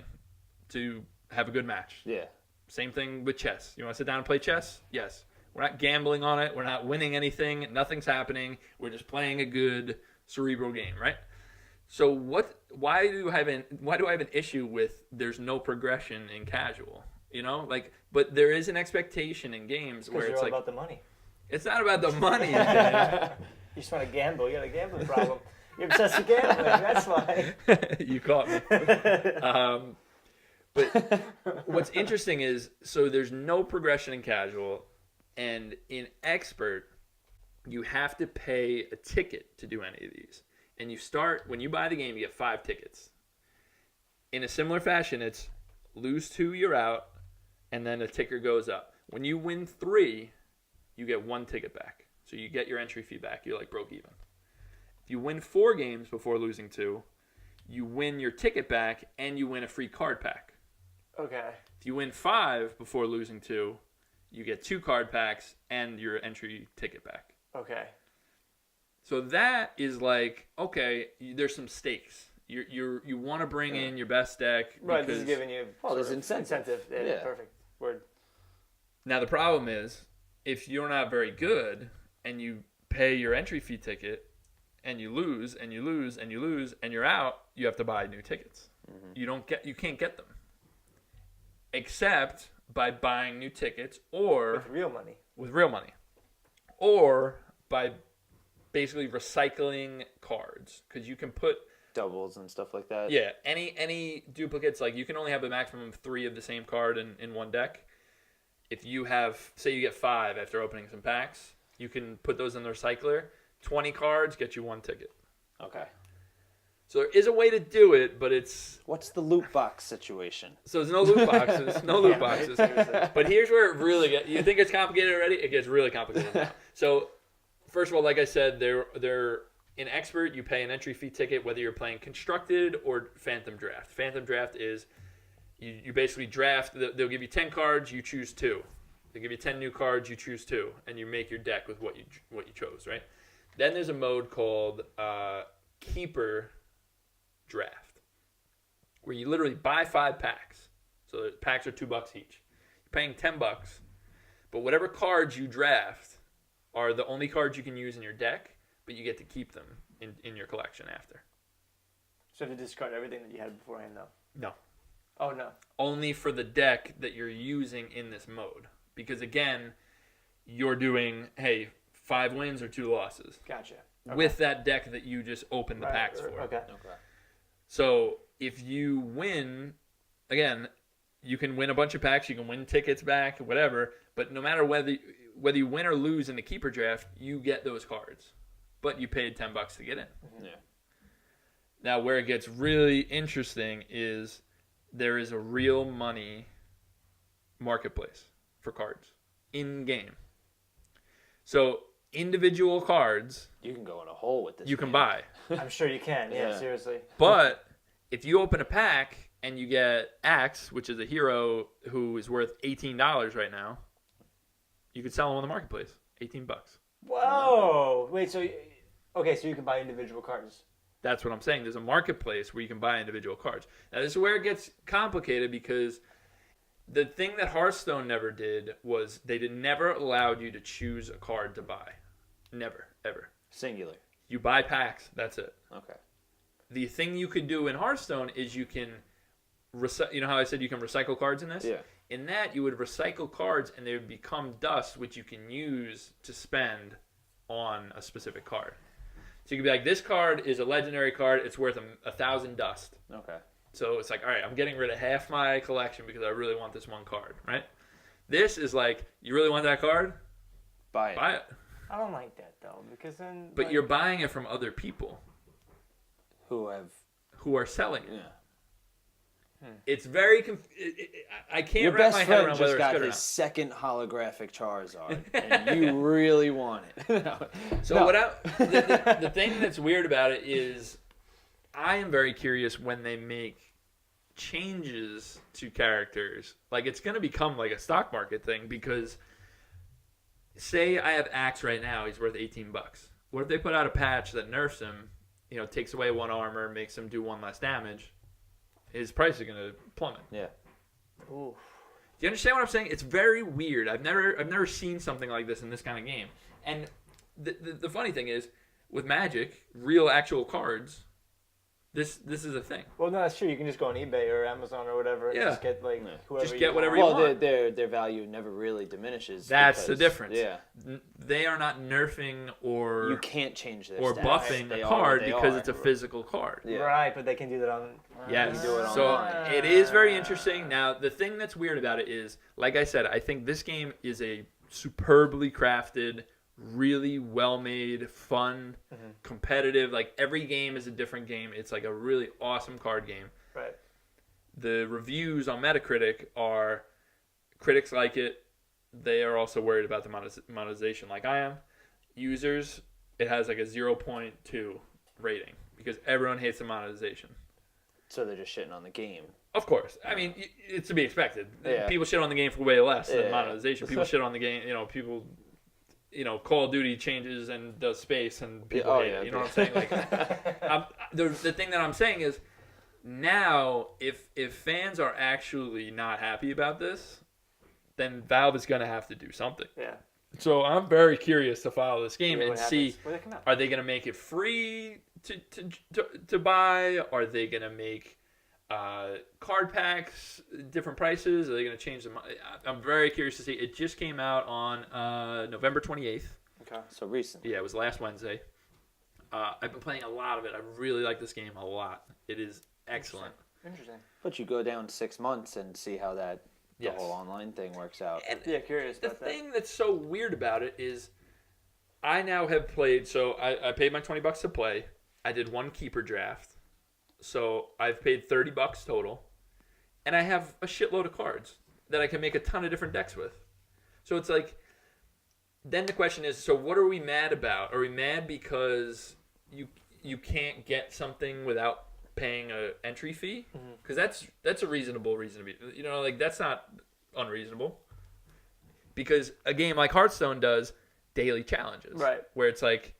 To have a good match. Yeah. Same thing with chess. You want to sit down and play chess? Yes. We're not gambling on it. We're not winning anything. Nothing's happening. We're just playing a good cerebral game, right? So why do I have an issue with there's no progression in casual? You know, like, but there is an expectation in games where it's all like about the money. It's not about the money. You just want to gamble. You got a gambling problem. You're obsessed with gambling. That's why. You caught me. But what's interesting is, so there's no progression in casual, and in expert, you have to pay a ticket to do any of these. And you start, when you buy the game, you get 5 tickets. In a similar fashion, it's lose 2, you're out. And then the ticker goes up. When you win 3, you get 1 ticket back. So you get your entry fee back. You're like broke even. If you win 4 games before losing 2, you win your ticket back and you win a free card pack. Okay. If you win 5 before losing 2, you get 2 card packs and your entry ticket back. Okay. So that is like, okay, there's some stakes. You want to bring in your best deck. Right, this is giving you there's incentive. Yeah, perfect. Word. Now the problem is, if you're not very good and you pay your entry fee ticket and you lose and you lose and you lose and you're out, you have to buy new tickets. Mm-hmm. You can't get them. Except by buying new tickets or with real money. Or by basically recycling cards, because you can put doubles and stuff like that. Yeah, any duplicates, like you can only have a maximum of 3 of the same card in one deck. If you have, say you get 5 after opening some packs, you can put those in the recycler. 20 cards get you 1 ticket. Okay. So there is a way to do it, but it's... What's the loot box situation? So there's no loot boxes. No loot boxes. But here's where it really gets... You think it's complicated already? It gets really complicated now. So, first of all, like I said, they're in Expert, you pay an entry fee ticket whether you're playing Constructed or Phantom Draft. Phantom Draft is you basically draft... They'll give you 10 cards, you choose 2. They give you 10 new cards, you choose 2. And you make your deck with what you chose, right? Then there's a mode called Keeper Draft, where you literally buy 5 packs. So the packs are $2 each. You're paying $10, but whatever cards you draft are the only cards you can use in your deck, but you get to keep them in your collection after. So you have to discard everything that you had beforehand, though. No. Oh no. Only for the deck that you're using in this mode. Because again, you're doing 5 wins or 2 losses. Gotcha. Okay. With that deck that you just opened the packs for. Okay. So if you win, again, you can win a bunch of packs, you can win tickets back, whatever. But no matter whether you win or lose in the keeper draft, you get those cards. But you paid $10 to get in. Yeah. Now, where it gets really interesting is there is a real money marketplace for cards in game. So individual cards you can go in a hole with this. You can buy. I'm sure you can. Yeah, seriously. But if you open a pack and you get Axe, which is a hero who is worth $18 right now, you could sell him on the marketplace. $18. Whoa! Wait, so you can buy individual cards. That's what I'm saying. There's a marketplace where you can buy individual cards. Now, this is where it gets complicated because the thing that Hearthstone never did was never allowed you to choose a card to buy. Never, ever. Singular. You buy packs. That's it. Okay. The thing you could do in Hearthstone is you can, you know how I said you can recycle cards in this? Yeah. In that, you would recycle cards and they would become dust, which you can use to spend on a specific card. So you could be like, this card is a legendary card. It's worth 1,000 dust. Okay. So it's like, all right, I'm getting rid of half my collection because I really want this one card, right? This is like, you really want that card? Buy it. Buy it. I don't like that though, because then. But you're buying it from other people who are selling it. Yeah. It's very I can't Your wrap best my head friend around just whether it's got good or his not. second holographic Charizard, and you really want it. The thing that's weird about it is I am very curious when they make changes to characters. Like, it's going to become like a stock market thing because say I have Axe right now, he's worth $18. What if they put out a patch that nerfs him, takes away 1 armor, makes him do 1 less damage? His price is going to plummet. Yeah. Ooh. Do you understand what I'm saying? It's very weird. I've never seen something like this in this kind of game. And the funny thing is, with Magic, real actual cards, this is a thing. Well, no, that's true. You can just go on eBay or Amazon or whatever and just get whoever just get you whatever want. you want. Their value never really diminishes. That's the difference. Yeah. They are not nerfing or you can't change their or stats. buffing They a are card what they because are. it's a physical card. Yeah. Right, but they can do that on. Yes. You can do it So online. it is very interesting. Now, the thing that's weird about it is, like I said, I think this game is a superbly crafted, really well-made, fun, competitive. Like, every game is a different game. It's like a really awesome card game. Right. The reviews on Metacritic are, critics like it. They are also worried about the monetization like I am. Users, it has like a 0.2 rating because everyone hates the monetization. So they're just shitting on the game. Of course. I mean, it's to be expected. Yeah. People shit on the game for way less than Yeah. monetization. People shit on the game, people, Call of Duty changes and does space and people hate it. You know what I'm saying? Like, the thing that I'm saying is, now, if fans are actually not happy about this, then Valve is going to have to do something. Yeah. So I'm very curious to follow this game Yeah, and see, where they come out. are they going to make it free to buy? Are they going to make card packs different prices? Are they going to change them? I'm very curious to see. It just came out on November 28th. Okay. So recently. Yeah, it was last Wednesday. I've been playing a lot of it. I really like this game a lot. It is excellent. Interesting. But you go down 6 months and see how the Yes. whole online thing works out. And Yeah, curious the about that. thing that's so weird about it is I now have played, so I paid my $20 to play. I did 1 keeper draft. So I've paid $30 total. And I have a shitload of cards that I can make a ton of different decks with. So it's like, then the question is, so what are we mad about? Are we mad because you can't get something without paying an entry fee? Because that's a reasonable reason to be. That's not unreasonable. Because a game like Hearthstone does daily challenges. Right. Where it's like,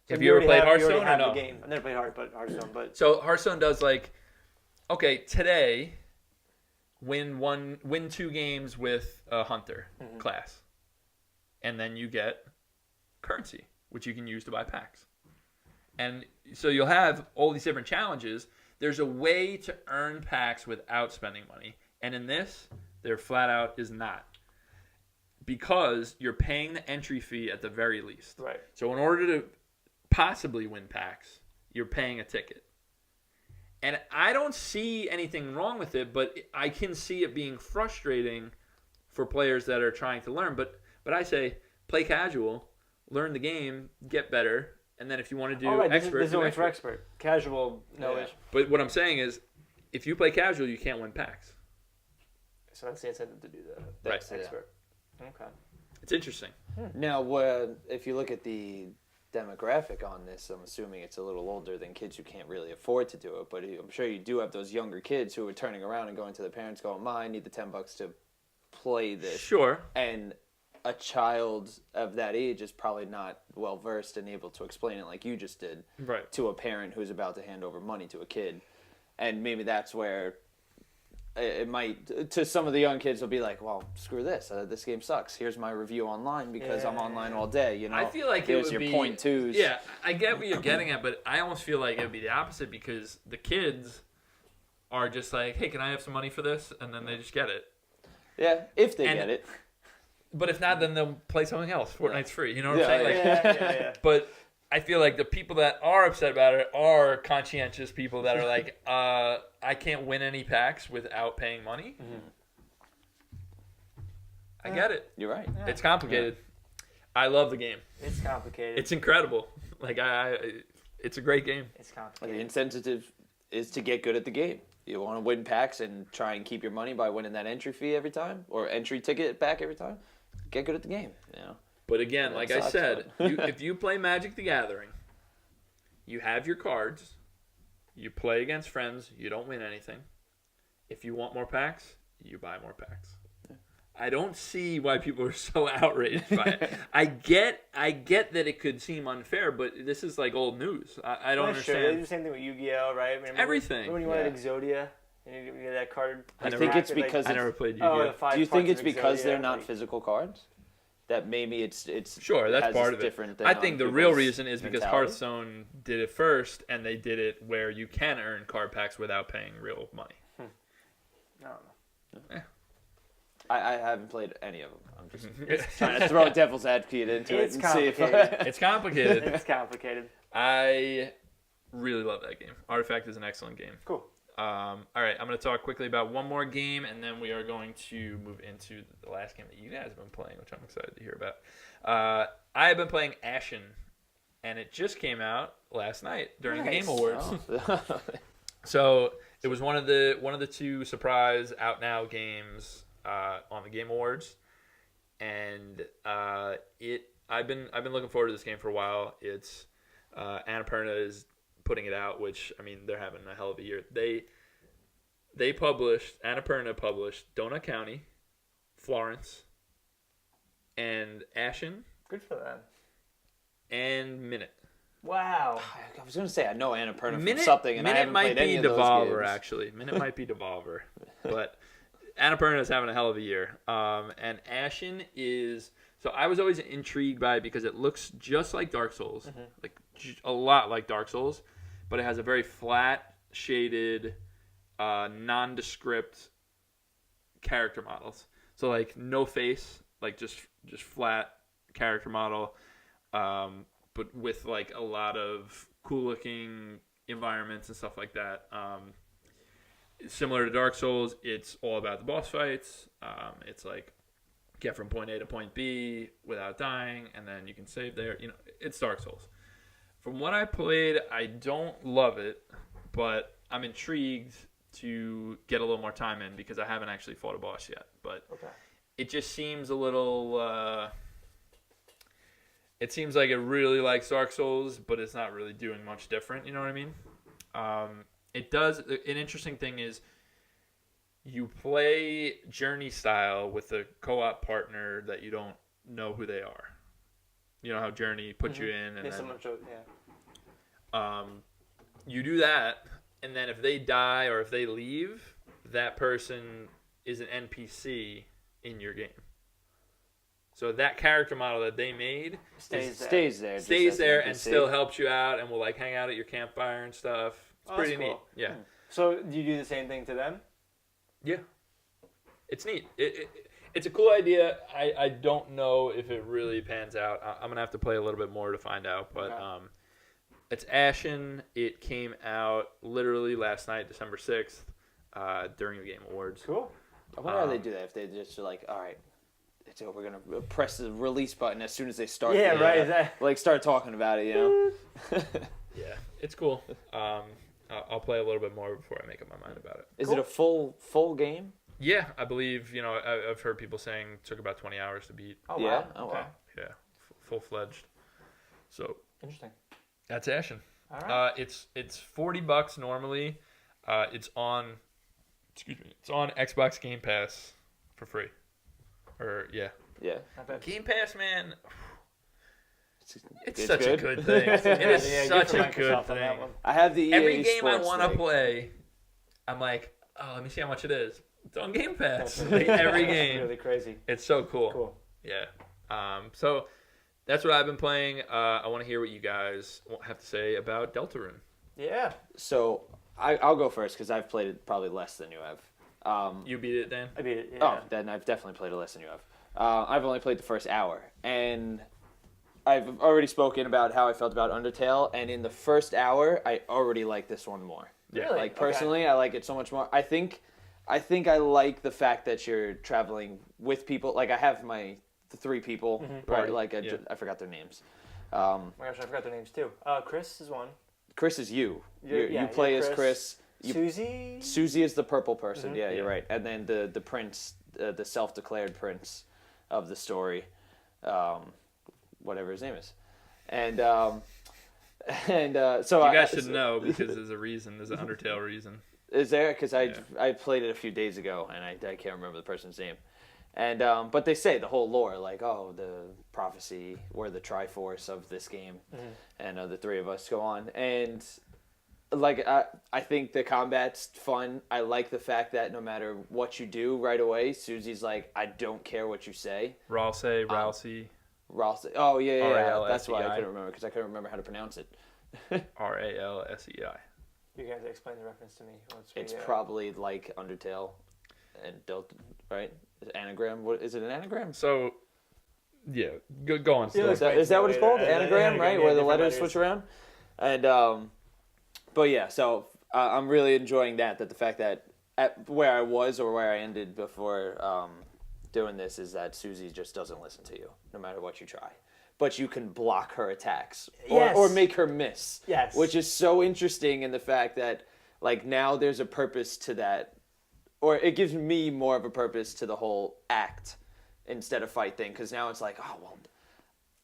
So have you ever played you already Hearthstone or have no? the game. I've never played Hearthstone, but So Hearthstone does like, okay, today, win 2 games with a hunter class. And then you get currency, which you can use to buy packs. And so you'll have all these different challenges there's a way to earn packs without spending money. And in this, there flat out is not. Because you're paying the entry fee at the very least. Right. So in order to possibly win packs, you're paying a ticket. And I don't see anything wrong with it, but I can see it being frustrating for players that are trying to learn. But I say, play casual, learn the game, get better, and then if you want to do expert, this is only for expert. Casual, no issue. But what I'm saying is, if you play casual, you can't win packs. So that's the incentive to do the Right. expert. Okay. It's interesting. Now, if you look at the demographic on this, I'm assuming it's a little older than kids who can't really afford to do it. But I'm sure you do have those younger kids who are turning around and going to their parents, going, "Ma, I need the $10 to play this." Sure. And a child of that age is probably not well versed and able to explain it like you just did to a parent who's about to hand over money to a kid. And maybe that's where it might, to some of the young kids, will be like, well, screw this. This game sucks. Here's my review online because I'm online all day. You know, I feel like here's it would your be, point twos. Yeah, I get what you're getting at, but I almost feel like it would be the opposite because the kids are just like, hey, can I have some money for this? And then they just get it. Yeah, if they get it. But if not, then they'll play something else. Fortnite's free. You know what I'm saying? Yeah. But I feel like the people that are upset about it are conscientious people that are like, I can't win any packs without paying money. Mm-hmm. I get it. You're right. Yeah. It's complicated. Yeah. I love the game. It's complicated. It's incredible. Like it's a great game. It's complicated. The incentive is to get good at the game. You want to win packs and try and keep your money by winning that entry fee every time or entry ticket back every time. Get good at the game. You know. But again, like I said, if you play Magic the Gathering, you have your cards, you play against friends, you don't win anything. If you want more packs, you buy more packs. Yeah. I don't see why people are so outraged by it. I get that it could seem unfair, but this is like old news. I don't understand. Sure. They do the same thing with Yu-Gi-Oh, right? Remember, everything. Remember when you wanted Exodia? And you get that card? I think it's because I never played Yu-Gi-Oh. Do you think it's because they're not physical cards? That maybe it's sure, that's part of it. I think the real reason is because mentality. Hearthstone did it first, and they did it where you can earn card packs without paying real money. I don't know. Yeah. I haven't played any of them. I'm just trying to throw a devil's advocate into it and see if it's complicated. It's complicated. I really love that game. Artifact is an excellent game. Cool. All right, I'm going to talk quickly about one more game, and then we are going to move into the last game that you guys have been playing, which I'm excited to hear about. I have been playing Ashen, and it just came out last night during the Game Awards. Oh. So it was one of the two surprise out now games on the Game Awards, and I've been looking forward to this game for a while. It's Annapurna is putting it out, which, I mean, they're having a hell of a year. Annapurna published Donut County, Florence, and Ashen. Good for them. And Minute. Wow. I was going to say, I know Annapurna from something, and I haven't played any of those games. Minute might be Devolver, actually. Minute might be Devolver. But Annapurna is having a hell of a year. And Ashen is... So I was always intrigued by it because it looks just like Dark Souls. Like a lot like Dark Souls. But it has a very flat, shaded, nondescript character models. So like no face, like just flat character model, but with like a lot of cool looking environments and stuff like that. Similar to Dark Souls, it's all about the boss fights. It's like get from point A to point B without dying, and then you can save there. You know, it's Dark Souls. From what I played, I don't love it, but I'm intrigued to get a little more time in because I haven't actually fought a boss yet. But it just seems a little... it seems like it really likes Dark Souls, but it's not really doing much different. You know what I mean? It does... An interesting thing is you play Journey style with a co-op partner that you don't know who they are. You know how Journey puts you in, and then you do that, and then if they die or if they leave, that person is an NPC in your game. So that character model that they made stays there and still helps you out, and will like hang out at your campfire and stuff. It's pretty that's neat. cool. Yeah. So do you do the same thing to them? Yeah. It's neat. It's a cool idea. I don't know if it really pans out. I'm gonna have to play a little bit more to find out. But Okay. It's Ashen. It came out literally last night, December 6th, during the Game Awards. Cool. I wonder how they do that. If they just are like, all right, we're gonna press the release button as soon as they start. Yeah, right. Like start talking about it, you know. Yeah, it's cool. I'll play a little bit more before I make up my mind about it. Is it a full game? Yeah, I believe, I've heard people saying it took about 20 hours to beat. Oh, Yeah? wow. Oh, Okay. wow. Yeah, full-fledged. So Interesting. that's Ashen. All right. It's $40 normally. It's on Xbox Game Pass for free. Yeah. Not bad. Game Pass, man. It's It's such good. a good thing. It is Yeah, such good a for good Microsoft on that thing. one. I have the EA Every game I Sports want to thing. play, I'm like, oh, let me see how much it is. It's on Game Pass. That's Like, every That's game. really crazy. It's so cool. Cool. Yeah. So that's what I've been playing. I want to hear what you guys have to say about Deltarune. Yeah. So I'll go first because I've played it probably less than you have. You beat it, Dan? I beat it. Yeah. Oh, then I've definitely played it less than you have. I've only played the first hour, and I've already spoken about how I felt about Undertale, and in the first hour, I already like this one more. Yeah. Really? Like Okay. personally, I like it so much more. I think I like the fact that you're traveling with people. Like I have the three people, right? Party, Like yeah. I forgot their names. Oh my gosh, I forgot their names too. Chris is one. Chris is you. Yeah, You play you're as Chris. Susie. Susie is the purple person. Yeah, you're Yeah. right. And then the prince, the self-declared prince of the story, whatever his name is, and so You guys should know because there's a reason. There's an Undertale reason. Is there? Because Yeah. I played it a few days ago and I can't remember the person's name, and but they say the whole lore, like the prophecy, we're the Triforce of this game, and the three of us go on and. Like I think the combat's fun. I like the fact that no matter what you do right away, Susie's like, I don't care what you say. Rousey. Ross. Oh yeah. That's why I R-A-L-S-E-I. couldn't remember because I couldn't remember how to pronounce it. Ralsei. You guys explain the reference to me. It's probably like Undertale, and Delta, right? Is it anagram? What is it? An anagram? So, yeah, go on. Yeah, Still. Is that what it's called? Anagram, Anagram, yeah, right? Where the different letters letters. switch around. And but yeah, so I'm really enjoying that. That the fact that at where I was or where I ended before doing this is that Susie just doesn't listen to you, no matter what you try. But you can block her attacks Yes. or make her miss. Yes. Which is so interesting in the fact that like now there's a purpose to that, or it gives me more of a purpose to the whole act instead of fight thing. Because now it's like, oh well,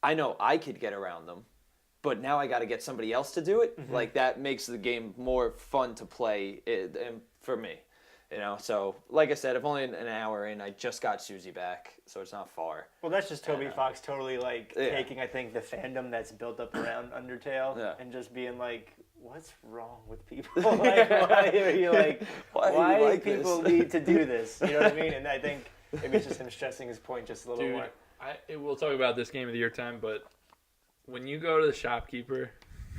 I know I could get around them, but now I got to get somebody else to do it. Like that makes the game more fun to play and for me, So like I said, I'm only an hour in. I just got Susie back, so it's not far. Well, that's just Toby Fox totally like Yeah. taking, I think, the fandom that's built up around Undertale Yeah. and just being like, what's wrong with people? Like, why are you like, Why do why you like do people this? need to do this? You know what I mean? And I think maybe it's just him stressing his point just a little Dude, more. we'll talk about this game of the year time, but when you go to the shopkeeper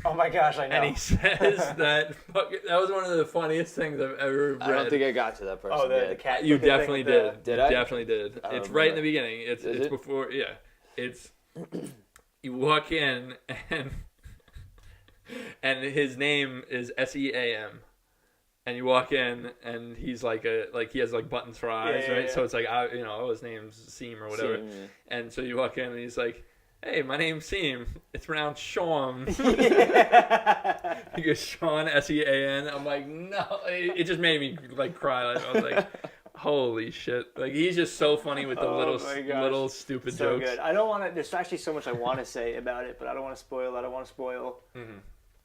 Oh my gosh, I know. and he says that was one of the funniest things I've ever read. I don't think I got to that person. Oh, the yet. cat. You looking thing definitely with the- did. Did You I? definitely did. I don't It's right in the remember. beginning. It's Is it? before. Yeah. It's you walk in and his name is Seam. And you walk in, and he's he has buttons for eyes, Yeah, right? yeah. So it's like, his name's Seam or whatever. Seam, yeah. And so you walk in, and he's like, "Hey, my name's Seam. It's pronounced Sean." He goes, Sean, Sean. I'm like, no. It just made me cry. I was like, holy shit! He's just so funny with the Oh my gosh. little stupid So jokes. good. I don't want to. There's actually so much I want to say about it, but I don't want to spoil. I don't want to spoil. Mm-hmm.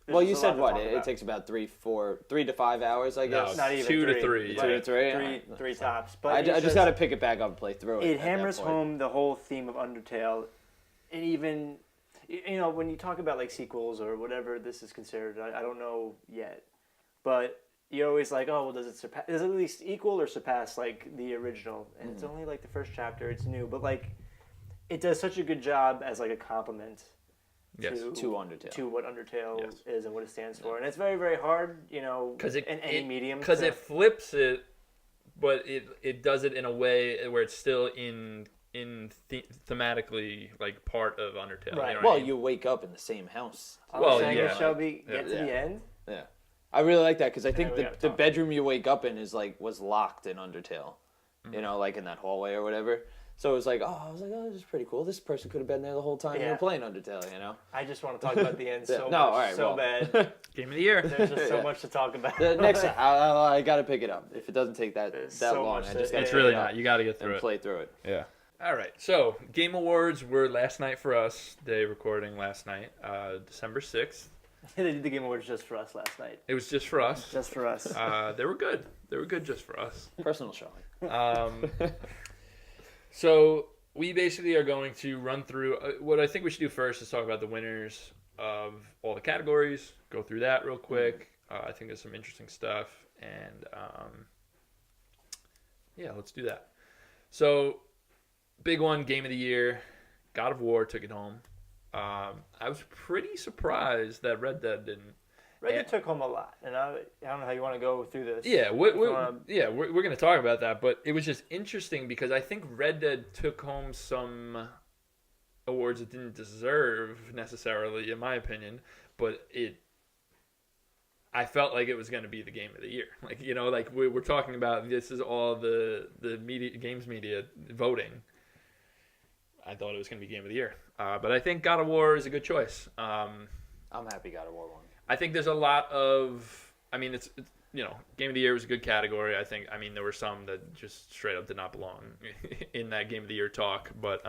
There's Well, just you a lot said to what? talk It about. takes about 3 to 5 hours, I No, guess. Not even 2 to 3. 2 to 3. Three, Alright. three tops. But I it's just got to pick it back up and play through it. It at that hammers point. home the whole theme of Undertale, and even, when you talk about sequels or whatever this is considered, I don't know yet, but you're always like, oh well, does it at least equal or surpass the original? And it's only the first chapter, it's new, but it does such a good job as a compliment Yes. To Undertale. to what Undertale Yes. is and what it stands for. And it's very, very hard, in any medium. Because it flips it, but it does it in a way where it's still thematically like part of Undertale. Right. You know what Well, I mean? you wake up in the same house. Well, saying yeah. Shelby, get to Yeah. the end. Yeah. I really like that because I think we gotta the talk. bedroom you wake up in was locked in Undertale. Like in that hallway or whatever. So it was like, this is pretty cool. This person could have been there the whole time you Yeah. were playing Undertale, I just want to talk about the end so No, much, all right, so well. bad. Game of the year. There's just so Yeah. much to talk about. The next time, I got to pick it up. If it doesn't take that so long, much I to- just got to It's really not. You got to get through and it. play through it. Yeah. All right. So, Game Awards were last night for us. Day recording last night, December 6th. They did the Game Awards just for us last night. It was just for us. Just for us. They were good. They were good just for us. Personal showing. So we basically are going to run through what I think we should do first is talk about the winners of all the categories. Go through that real quick. I think there's some interesting stuff, and let's do that. So, big one, Game of the Year, God of War took it home. I was pretty surprised that Red Dead didn't. Red Dead took home a lot, and I don't know how you want to go through this. Yeah, we're going to talk about that, but it was just interesting because I think Red Dead took home some awards it didn't deserve necessarily, in my opinion, but I felt like it was going to be the game of the year. Like, we're talking about this is all the games media voting. I thought it was going to be game of the year, but I think God of War is a good choice. I'm happy God of War won. I think there's a lot of, it's Game of the Year was a good category. There were some that just straight up did not belong in that Game of the Year talk. But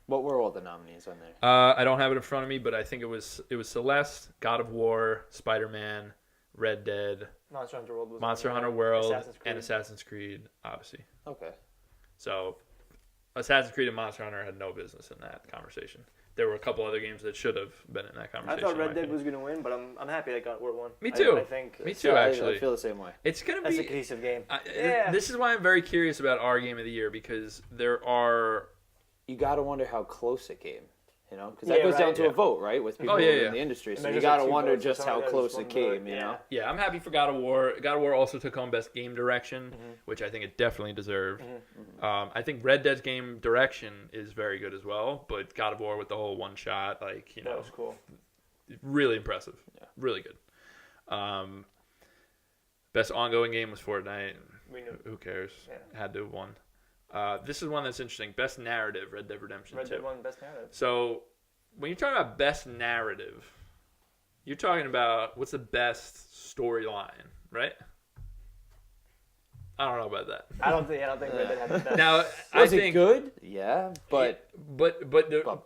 what were all the nominees on there? I don't have it in front of me, but I think it was Celeste, God of War, Spider-Man, Red Dead, Monster Hunter World, and Assassin's Creed, obviously. Okay. So Assassin's Creed and Monster Hunter had no business in that conversation. There were a couple other games that should have been in that I conversation. thought Red Dead was going to win, but I'm happy that God of War won. Me too. I think Me too, actually. I feel the same way. It's going to that's be a cohesive game. This is why I'm very curious about our Game of the Year because there are. You got to wonder how close it came, because that goes down to a vote, right, with people in the industry. So you got to wonder just how close it came, you know? Yeah, I'm happy for God of War. God of War also took home Best Game Direction, which I think it definitely deserved. I think Red Dead's game direction is very good as well, but God of War with the whole one shot, that was cool. Really impressive. Yeah. Really good. Best ongoing game was Fortnite. Who cares? Yeah. Had to have won. This is one that's interesting. Best narrative, Red Dead Redemption 2. Red Dead won Best Narrative. So, when you're talking about best narrative, you're talking about what's the best storyline, right? I don't know about that. I don't think Red Dead had the best. Now, Was it good? Yeah, but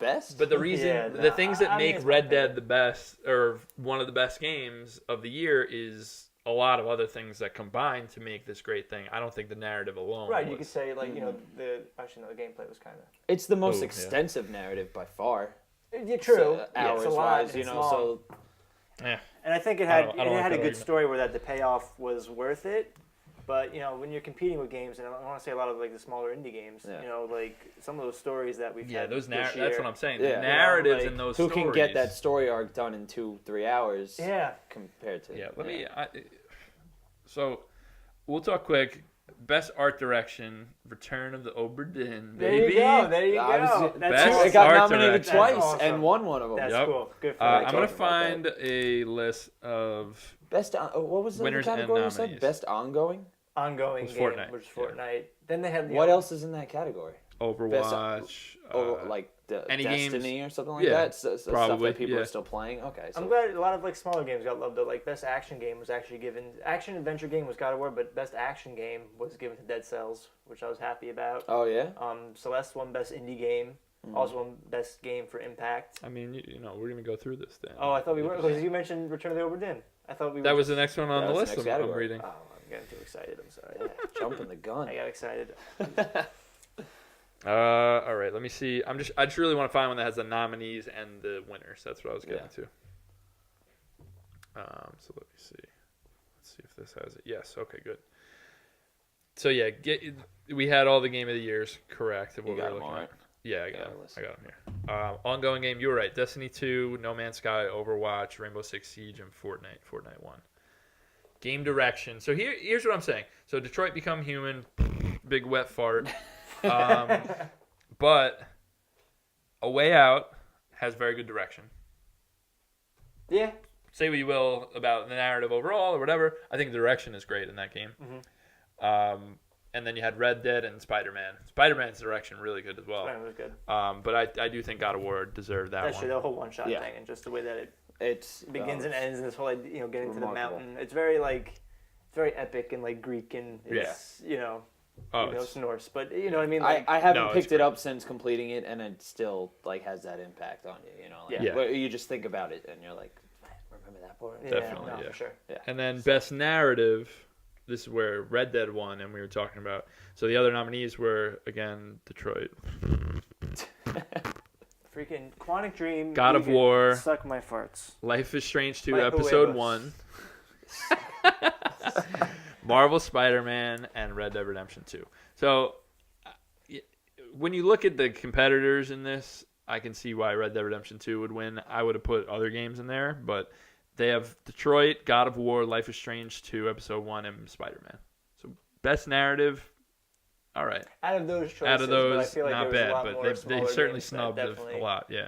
best. But the reason, the things that make Red Dead the best or one of the best games of the year is a lot of other things that combine to make this great thing. I don't think the narrative alone. Right, you could say the gameplay was kind of. It's the most extensive narrative by far. Yeah, true. So, hours it's a lot. wise, It's long. So. Yeah. And I think it had I don't like a that good argument. story where the payoff was worth it. But when you're competing with games, and I want to say a lot of the smaller indie games, some of those stories that we've had. Those this that's year, what I'm saying. Yeah. The narratives in those who stories. can get that story arc done in 2-3 hours? Yeah. Compared to So we'll talk quick. Best art direction, Return of the Obra Dinn, There baby. you go. There you go. Best That's It got art nominated direction. twice That's awesome. and won one of them. That's Yep. cool. Good for I'm gonna talking about find a list of Best. What was the Winners and category you said? nominees. Best ongoing. ongoing It was game, Fortnite. which is Fortnite. Then they had What else is in that category? Overwatch. Like any Destiny games? or something like Yeah, that. So stuff probably, that people yeah. are still playing. Okay. So I'm glad a lot of smaller games got loved though. Like best action game was actually given. Action adventure game was God of War, but best action game was given to Dead Cells, which I was happy about. Oh yeah. Celeste won best indie game. Also won best game for Impact. I mean, we're gonna go through this then. Oh, I thought we were because you mentioned Return of the Obra Dinn. I thought we. That were was the next one on That the was list the next I'm category. reading. Oh, I'm getting too excited. I'm sorry. Jumping the gun. I got excited. All right, let me see. I just really want to find one that has the nominees and the winners. That's what I was getting to. So let me see. Let's see if this has it. Yes. Okay. Good. So yeah, we had all the game of the years correct of what You we got were them looking all at. right. Yeah, I got Yeah, him. list. I got him here. Ongoing game, you were right. Destiny 2, No Man's Sky, Overwatch, Rainbow Six Siege, and Fortnite. Fortnite 1. Game direction. So here's what I'm saying. So Detroit Become Human, big wet fart. But A Way Out has very good direction. Yeah. Say what you will about the narrative overall or whatever. I think the direction is great in that game. Mm-hmm. And then you had Red Dead and Spider-Man. Spider-Man's direction really good as well. Spider-Man was good. But I do think God of War deserved that Actually, one. the whole one-shot thing and just the way that It's begins and ends, and this whole getting to the remarkable. mountain. It's very it's very epic and like Greek and it's it's Norse, but you know what I mean. Like, I haven't No, picked it's it up since completing it, and it still has that impact on you. You know, Yeah. where you just think about it, and you're like, remember that part? Definitely, no, yeah. for sure. Yeah. And then Best Narrative, this is where Red Dead won, and we were talking about. So the other nominees were, again, Detroit. Freaking Quantic Dream. God you of can War. Suck my farts. Life is Strange 2, My Episode huevos. 1. Marvel Spider-Man, and Red Dead Redemption 2. So when you look at the competitors in this, I can see why Red Dead Redemption 2 would win. I would have put other games in there, but they have Detroit, God of War, Life is Strange 2, Episode 1, and Spider-Man. So best narrative, all right. Out of those choices, Out of but I those, feel like not there was bad, a lot but more they smaller certainly games that snubbed definitely- a lot, yeah.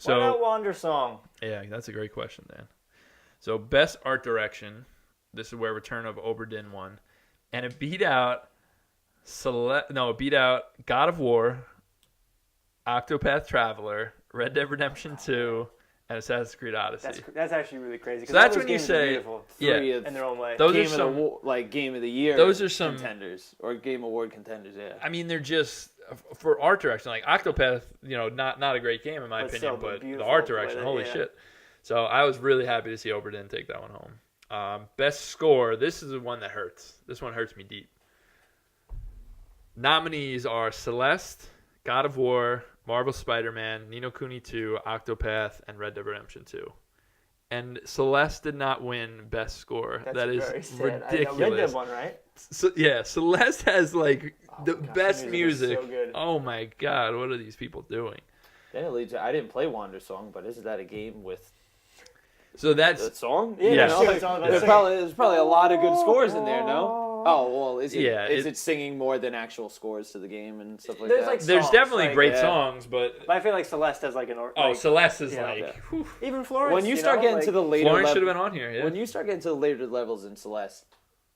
Why not So Wander Song? yeah, that's a great question, Dan. So best art direction, this is where Return of Obra Dinn won, and it beat out God of War, Octopath Traveler, Red Dead Redemption 2, and Assassin's Creed Odyssey. That's actually really crazy. 'cause So all that's those when you games are say- beautiful Yeah. Three of in their own way. Those are game some. of the game of the year. Those are some contenders or game award contenders. Yeah. I mean, they're just for art direction. Like Octopath, not a great game in my But opinion, still, but the beautiful art the way direction, that- holy yeah. shit! So I was really happy to see Obra Dinn take that one home. Best score. This is the one that hurts. This one hurts me deep. Nominees are Celeste, God of War, Marvel Spider-Man, Ni no Kuni 2, Octopath, and Red Dead Redemption 2. And Celeste did not win Best Score. That's That is very sad. ridiculous. Red Dead one, right? So, yeah, Celeste has the Oh, gosh, best the music. is so good. Oh my god, what are these people doing? Then it leads. I didn't play Wander Song, but isn't that a game with So that's the song? Yeah, Yeah. that's what it's all about. There's probably a lot of good scores in there. No. Oh well, is it? Yeah, Is it singing more than actual scores to the game and stuff like There's, that? like, there's songs, definitely like- great Yeah. songs, but But I feel like Celeste has like Celeste is yeah, yeah. whew. even Florence. when you start getting to the later Florence should have levels, been on here. Yeah. when you start getting to the later levels in Celeste,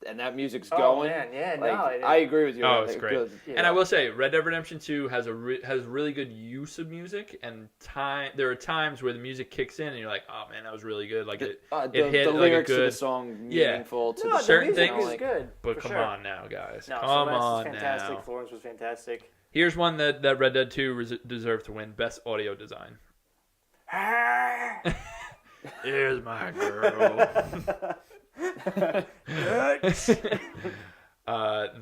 and that music's Oh, going, man, yeah, like, no, it- I agree with you. Oh, I it's think great. good. Yeah. And I will say, Red Dead Redemption 2 has has really good use of music, and there are times where the music kicks in, and you're like, oh man, that was really good. Like it hit the like a lyrics to the good. song Yeah. meaningful to No, the the certain music things, is good. But for come sure. on now, guys. No, Come Celeste on is fantastic. now. Florence was fantastic. Here's one that Red Dead 2 deserved to win: Best Audio Design. Here's my girl.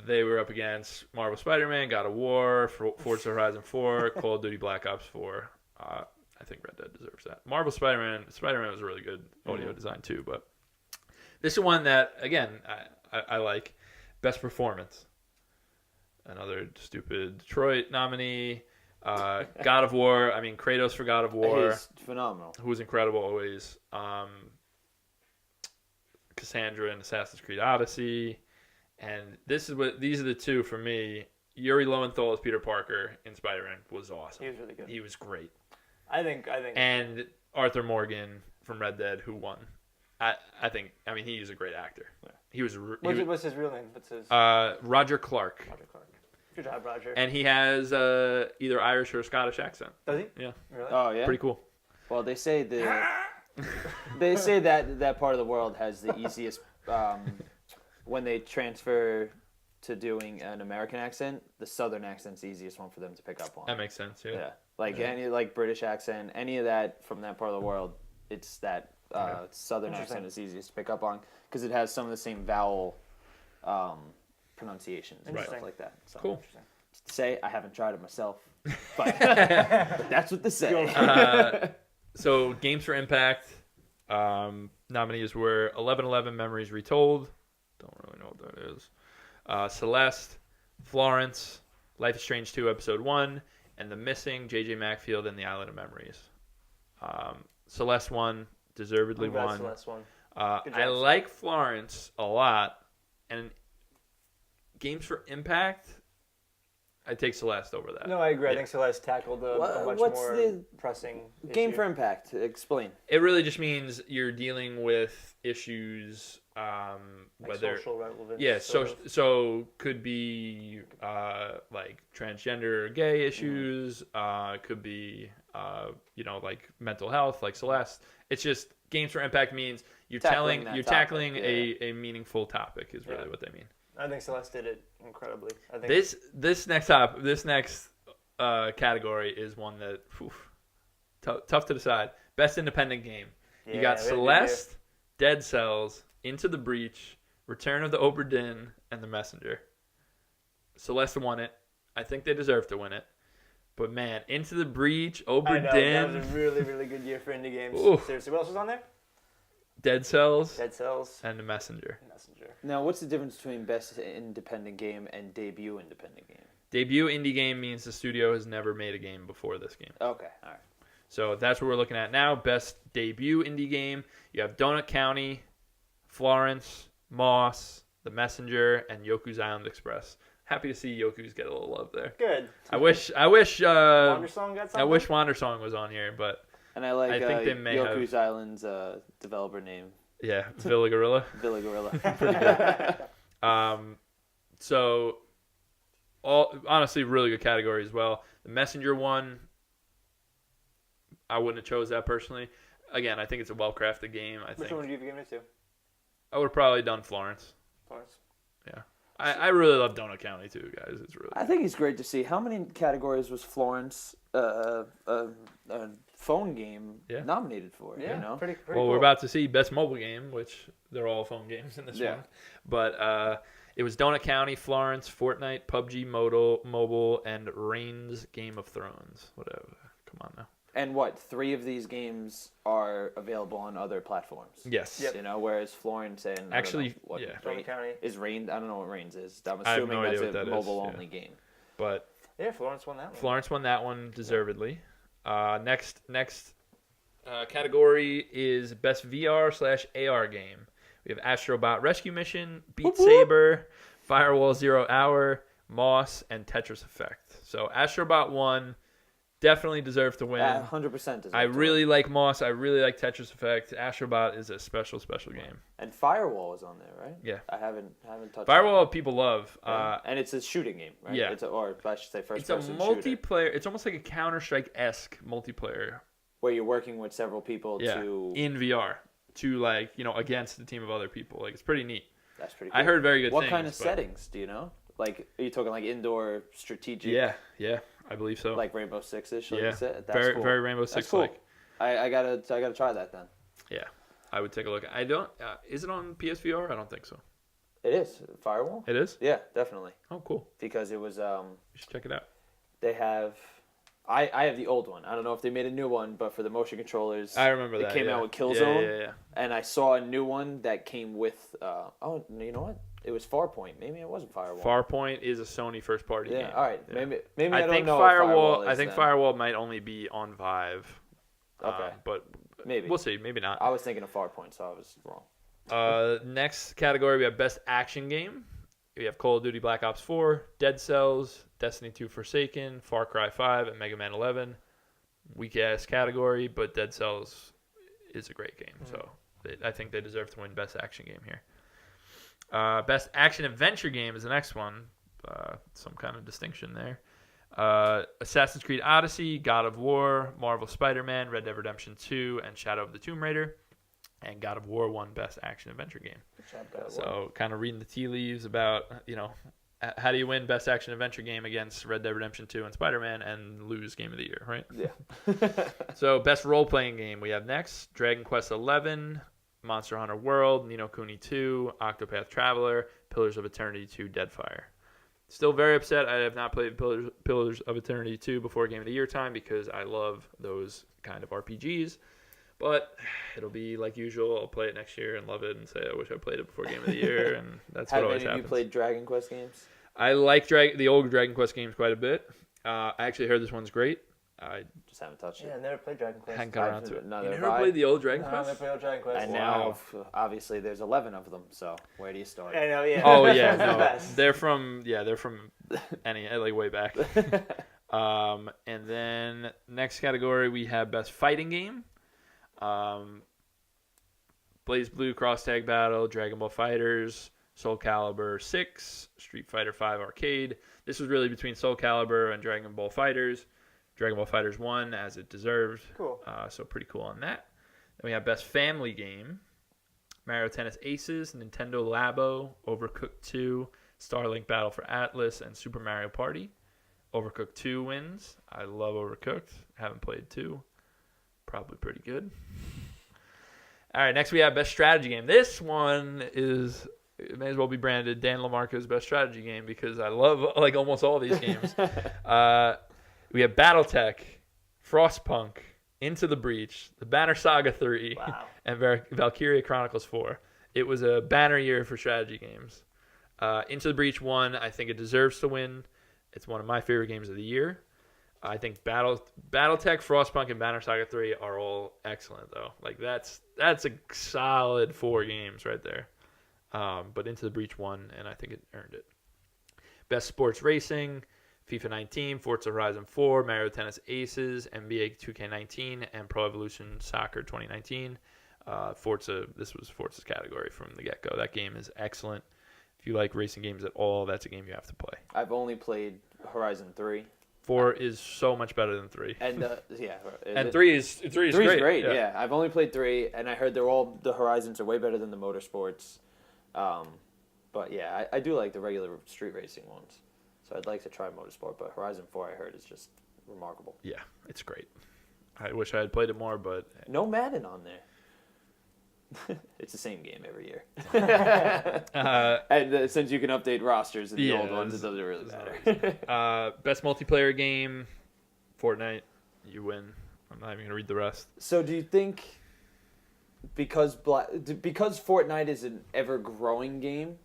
They were up against Marvel Spider-Man, God of War, Forza Horizon 4, Call of Duty Black Ops 4. I think Red Dead deserves that. Marvel Spider-Man was a really good audio design too, but this is one that, again, I like. Best Performance. Another stupid Detroit nominee. God of War. I mean, Kratos for God of War. He's phenomenal. Who was incredible always. Cassandra in Assassin's Creed Odyssey. And these are the two for me. Yuri Lowenthal as Peter Parker in Spider-Man was awesome. He was really good. He was great. I think. And Arthur Morgan from Red Dead, who won. I mean, he's a great actor. He was. What's his real name? What's his? Roger Clark. Roger Clark. Good job, Roger. And he has either Irish or Scottish accent. Does he? Yeah. Really? Oh yeah. Pretty cool. Well, they say that part of the world has the easiest when they transfer to doing an American accent. The Southern accent's the easiest one for them to pick up on. That makes sense. Yeah. Yeah, any British accent, any of that from that part of the world, it's that Southern accent is easiest to pick up on because it has some of the same vowel pronunciations and stuff like that. So, Cool. to say I haven't tried it myself, but that's what they say. So Games for Impact nominees were 11/11 Memories Retold. Don't really know what that is. Celeste, Florence, Life is Strange 2 Episode 1, and The Missing, J.J. Macfield, and The Island of Memories. Celeste won, deservedly won. Celeste won. I like Florence a lot, and Games for Impact, I take Celeste over that. No, I agree. Yeah. I think Celeste tackled a much what's more the pressing Game issue. for Impact. Explain. It really just means you're dealing with issues, Like whether social relevance. yeah, sort of. so could be like transgender or gay issues, could be like mental health, like Celeste. It's just Games for Impact means you're Tackling tackling topic, a meaningful topic is really what they mean. I think Celeste did it incredibly. I think This next category is one that tough to decide. Best independent game. You got Celeste, Dead Cells, Into the Breach, Return of the Obra Dinn, and The Messenger. Celeste won it. I think they deserve to win it. But man, Into the Breach, Obra Dinn. That was a really, really good year for indie games. Ooh. Seriously, what else was on there? Dead Cells, Dead Cells, and The Messenger. Now, what's the difference between best independent game and debut independent game? Debut indie game means the studio has never made a game before this game. Okay, all right. So that's what we're looking at now. Best debut indie game. You have Donut County, Florence, Moss, The Messenger, and Yoku's Island Express. Happy to see Yoku's get a little love there. Good. I wish Wandersong got something? I wish Wandersong was on here, but And I like I think they may Yoku's Island's developer name, yeah, Villa Gorilla. Villa Gorilla. Pretty good. So honestly, really good category as well. The Messenger one, I wouldn't have chose that personally. Again, I think it's a well-crafted game. Which one would you have given it to? I would have probably done Florence. Florence. Yeah. I really love Donut County too, guys. It's really I think it's great to see. How many categories was Florence phone game nominated for? Yeah, you know? pretty well, cool. we're about to see Best Mobile Game, which they're all phone games in this one. But it was Donut County, Florence, Fortnite, PUBG Mobile, and Reigns Game of Thrones. Whatever. Come on now. And what? 3 of these games are available on other platforms. Yes. Yep. You know, whereas Florence and Actually, what yeah. Donut County. is Reigns. I don't know what Reigns is. I'm I have assuming no idea that's what a that is, mobile-only game. But Yeah, Florence won that one. Florence won that one deservedly. Next category is Best VR/AR game. We have Astrobot Rescue Mission, Beat Saber, Firewall Zero Hour, Moss, and Tetris Effect. So Astrobot won. Definitely deserved to win. 100% I really like Moss. I really like Tetris Effect. Astrobot is a special game. And Firewall is on there, right? Yeah. I haven't touched Firewall people love. and it's a shooting game, right? Yeah. Or I should say first It's a person multiplayer. shooter, It's almost like a Counter-Strike-esque multiplayer. where you're working with several people to in VR to against a team of other people. Like it's pretty neat. That's pretty cool. I heard very good What things. kind of but- settings do you know? Like, are you talking like indoor strategic? Yeah, I believe so. Like Rainbow Six-ish, like yeah, you said? That's very cool. very Rainbow That's Six cool. like. I gotta try that then. Yeah, I would take a look. I don't. Is it on PSVR? I don't think so. It is Firewall. It is. Yeah, definitely. Oh, cool. Because it was You should check it out. they have. I have the old one. I don't know if they made a new one, but for the motion controllers, I remember that. it came yeah. out with Killzone. Yeah. And I saw a new one that came with. Oh, you know what? It was Farpoint. Maybe it wasn't Firewall. Farpoint is a Sony first-party game. Yeah. All right. Yeah. Maybe I don't think know. Firewall. What I is think then. Firewall might only be on Vive. Okay. But Maybe. we'll see. Maybe not. I was thinking of Farpoint, so I was wrong. Next category, we have Best Action Game. We have Call of Duty Black Ops 4, Dead Cells, Destiny 2 Forsaken, Far Cry 5, and Mega Man 11. Weak-ass category, but Dead Cells is a great game. So I think they deserve to win Best Action Game here. Best Action Adventure Game is the next one. Some kind of distinction there. Assassin's Creed Odyssey, God of War, Marvel Spider-Man, Red Dead Redemption 2, and Shadow of the Tomb Raider. And God of War won Best Action Adventure Game. So kind of reading the tea leaves about, how do you win Best Action Adventure Game against Red Dead Redemption 2 and Spider-Man and lose Game of the Year, right? Yeah. So Best Role-Playing Game we have next, Dragon Quest XI, Monster Hunter World, Ni no Kuni 2, Octopath Traveler, Pillars of Eternity 2, Deadfire. Still very upset I have not played Pillars of Eternity 2 before Game of the Year time because I love those kind of RPGs. But it'll be like usual. I'll play it next year and love it and say I wish I played it before Game of the Year, and that's what always happens. Have any of you played Dragon Quest games? I like the old Dragon Quest games quite a bit. I actually heard this one's great. I Just haven't touched Yeah, I it. never played Dragon Quest. hadn't got around to it. No, You they're never by- played the old Dragon No, I Quest? never played Dragon Quest. And Wow. now, obviously, there's 11 of them. So where do you start? I know, yeah. Oh yeah, That's the no, best. they're from like way back. And then next category we have best fighting game. Blaze Blue Cross Tag Battle, Dragon Ball Fighters, Soul Calibur 6, Street Fighter 5 Arcade. This was really between Soul Calibur and Dragon Ball Fighters. Dragon Ball Fighters won as it deserved. Cool. So pretty cool on that. Then we have best family game. Mario Tennis Aces, Nintendo Labo, Overcooked 2, Starlink Battle for Atlas, and Super Mario Party. Overcooked 2 wins. I love Overcooked. Haven't played 2. Probably pretty good. All right, next we have best strategy game. This one it may as well be branded Dan LaMarca's best strategy game because I love like almost all these games. We have BattleTech, Frostpunk, Into the Breach, The Banner Saga 3, Wow. and Valkyria Chronicles 4. It was a banner year for strategy games. Into the Breach won. I think it deserves to win. It's one of my favorite games of the year. I think BattleTech, Frostpunk, and Banner Saga 3 are all excellent, though. Like that's a solid 4 games right there. But Into the Breach won, and I think it earned it. Best sports racing, FIFA 19, Forza Horizon 4, Mario Tennis Aces, NBA 2K19, and Pro Evolution Soccer 2019. This was Forza's category from the get-go. That game is excellent. If you like racing games at all, that's a game you have to play. I've only played Horizon 3. 4 is so much better than 3. And yeah, And 3 is great. Yeah. I've only played 3, and I heard the Horizons are way better than the motorsports. But yeah, I do like the regular street racing ones. So I'd like to try motorsport, but Horizon 4 I heard is just remarkable. Yeah, it's great. I wish I had played it more, but No Madden on there. It's the same game every year. And since you can update rosters in the old ones, it doesn't really matter. Best multiplayer game, Fortnite. You win. I'm not even gonna read the rest. So do you think because Fortnite is an ever-growing game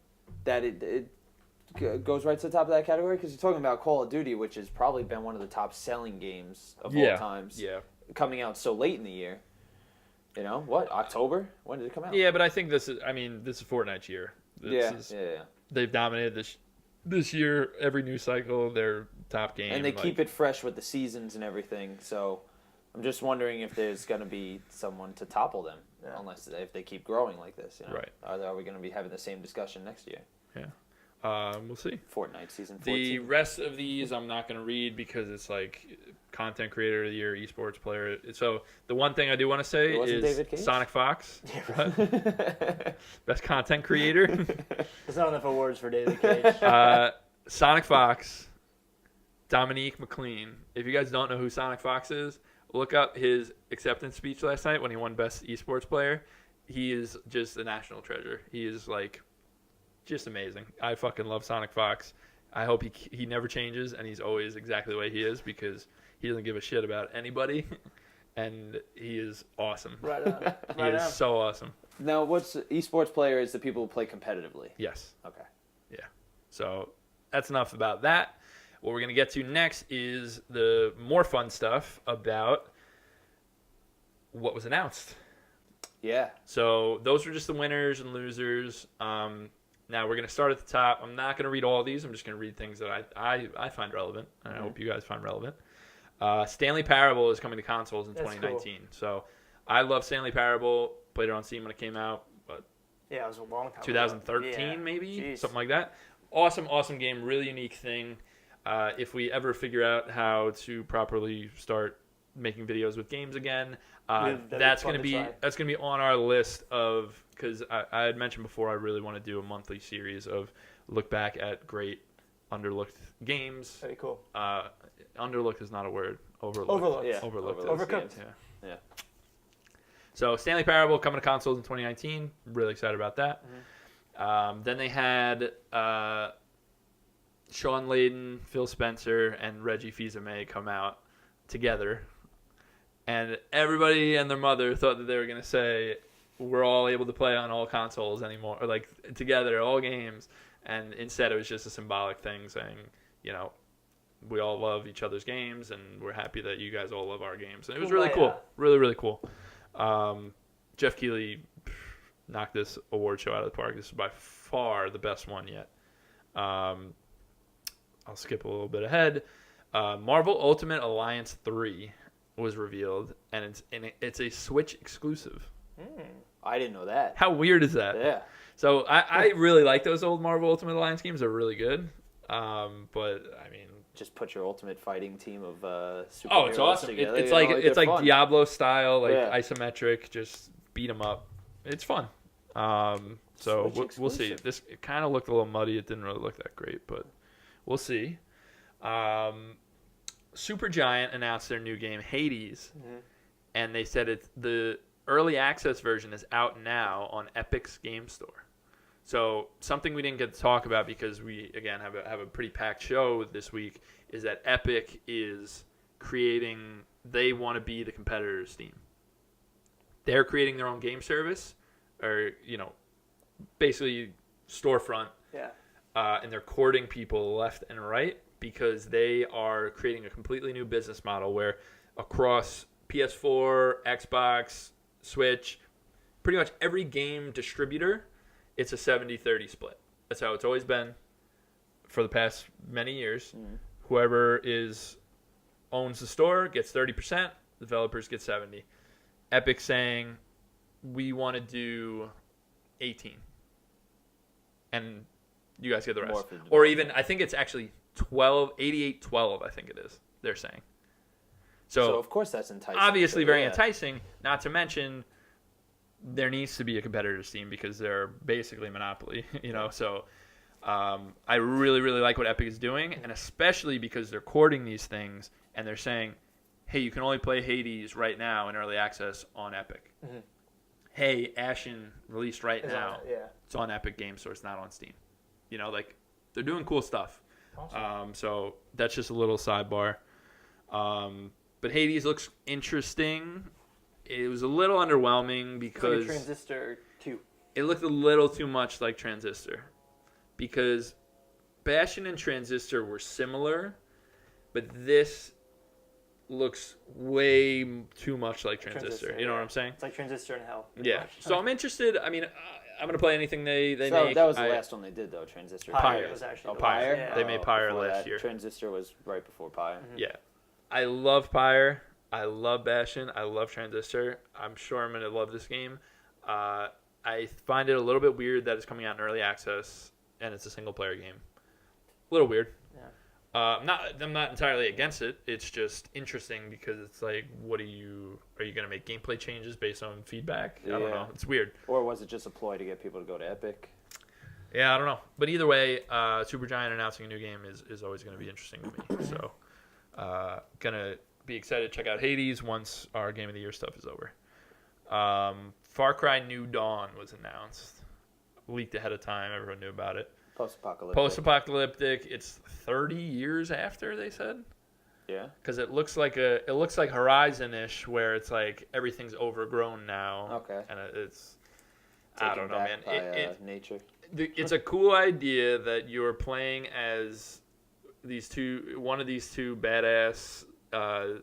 that it goes right to the top of that category? Because you're talking about Call of Duty, which has probably been one of the top-selling games of all times. Yeah. Coming out so late in the year. You know, what, October? When did it come out? Yeah, but I think this is Fortnite's year. Yeah. They've dominated this year. Every news cycle, their top game. And they keep it fresh with the seasons and everything. So I'm just wondering if there's going to be someone to topple them, unless if they keep growing like this. You know? Right. Are we going to be having the same discussion next year? Yeah. We'll see. Fortnite season 14. The rest of these I'm not going to read because it's like content creator of the year, esports player. So the one thing I do want to say is Sonic Fox. Best content creator. There's not enough awards for David Cage. Sonic Fox, Dominique McLean. If you guys don't know who Sonic Fox is, look up his acceptance speech last night when he won Best Esports Player. He is just a national treasure. He is like just amazing. I fucking love Sonic Fox. I hope he never changes and he's always exactly the way he is because he doesn't give a shit about anybody. And he is awesome. Right on. He is so awesome. Now, what's esports player is the people who play competitively? Yes. Okay. Yeah. So that's enough about that. What we're going to get to next is the more fun stuff about what was announced. Yeah. So those were just the winners and losers. Now we're going to start at the top. I'm not going to read all these. I'm just going to read things that I find relevant, and I hope you guys find relevant. Stanley Parable is coming to consoles in 2019. Cool. So I love Stanley Parable. Played it on Steam when it came out. But yeah, it was a long time 2013 maybe? Something like that. Awesome game. Really unique thing. If we ever figure out how to properly start making videos with games again, that's going to be on our list of, because I had mentioned before I really want to do a monthly series of look back at great underlooked games. Very cool. Underlooked is not a word. Overlooked. Overlooked. Yeah. Overcooked. Yeah. So Stanley Parable coming to consoles in 2019. Really excited about that. Mm-hmm. Then they had Sean Layden, Phil Spencer, and Reggie Fils-Aimé come out together. And everybody and their mother thought that they were going to say, we're all able to play on all consoles anymore, or like together, all games. And instead it was just a symbolic thing saying, you know, we all love each other's games, and we're happy that you guys all love our games. And it was really Kumbaya. cool. Really, really cool. Jeff Keighley knocked this award show out of the park. This is by far the best one yet. I'll skip a little bit ahead. Marvel Ultimate Alliance 3 was revealed, and it's a Switch exclusive. I didn't know that. How weird is that? Yeah. So I really like those old Marvel Ultimate Alliance games. They're really good. But I mean, Just put your ultimate fighting team of superheroes oh, it's awesome. together. It's you like know, it's they're like fun. Diablo style, like Yeah. isometric. Just beat them up. It's fun. So Switch we'll see. exclusive. It kind of looked a little muddy. It didn't really look that great, but we'll see. Supergiant announced their new game Hades, and they said the early access version is out now on Epic's Game Store. So something we didn't get to talk about because we again have a pretty packed show this week is that Epic is creating. They want to be the competitor to Steam. They're creating their own game service, or basically storefront. Yeah. And they're courting people left and right because they are creating a completely new business model where across PS4, Xbox, Switch, pretty much every game distributor, it's a 70-30 split. That's how it's always been for the past many years. Whoever owns the store gets 30%, developers get 70%. Epic saying, we want to do 18%. And you guys get the rest. Or even, I think it's actually 88-12, I think it is, they're saying. So of course that's enticing. Obviously very Yeah. enticing, not to mention there needs to be a competitor to Steam because they're basically a monopoly, So I really, really like what Epic is doing, and especially because they're courting these things and they're saying, hey, you can only play Hades right now in early access on Epic. Hey, Ashen released right now. It's on Epic Game Store. It's not on Steam. They're doing cool stuff. Awesome. So that's just a little sidebar. But Hades looks interesting. It was a little underwhelming because It's like a Transistor 2. it looked a little too much like Transistor. Because Bastion and Transistor were similar, but this looks way too much like Transistor. You know what I'm saying? It's like Transistor in hell. Yeah. So I'm interested. I mean, I'm going to play anything they So make. that was the last one they did, though, Transistor. Pyre. was actually Oh, the Pyre? last- yeah. They made Pyre before last that. year. Transistor was right before Pyre. Yeah. I love Pyre. I love Bastion. I love Transistor. I'm sure I'm going to love this game. I find it a little bit weird that it's coming out in early access and it's a single player game. A little weird. Yeah. I'm not entirely against it. It's just interesting because it's like, are you going to make gameplay changes based on feedback? I don't know. It's weird. Or was it just a ploy to get people to go to Epic? Yeah, I don't know. But either way, Supergiant announcing a new game is always going to be interesting to me. So, going to be excited to check out Hades once our Game of the Year stuff is over. Far Cry New Dawn was announced. Leaked ahead of time. Everyone knew about it. Post-apocalyptic. It's 30 years after, they said. Yeah. Because it looks like Horizon-ish, where it's like everything's overgrown now. Okay. And it's... I don't know, man. By, nature. It's a cool idea that you're playing as one of these two badass, I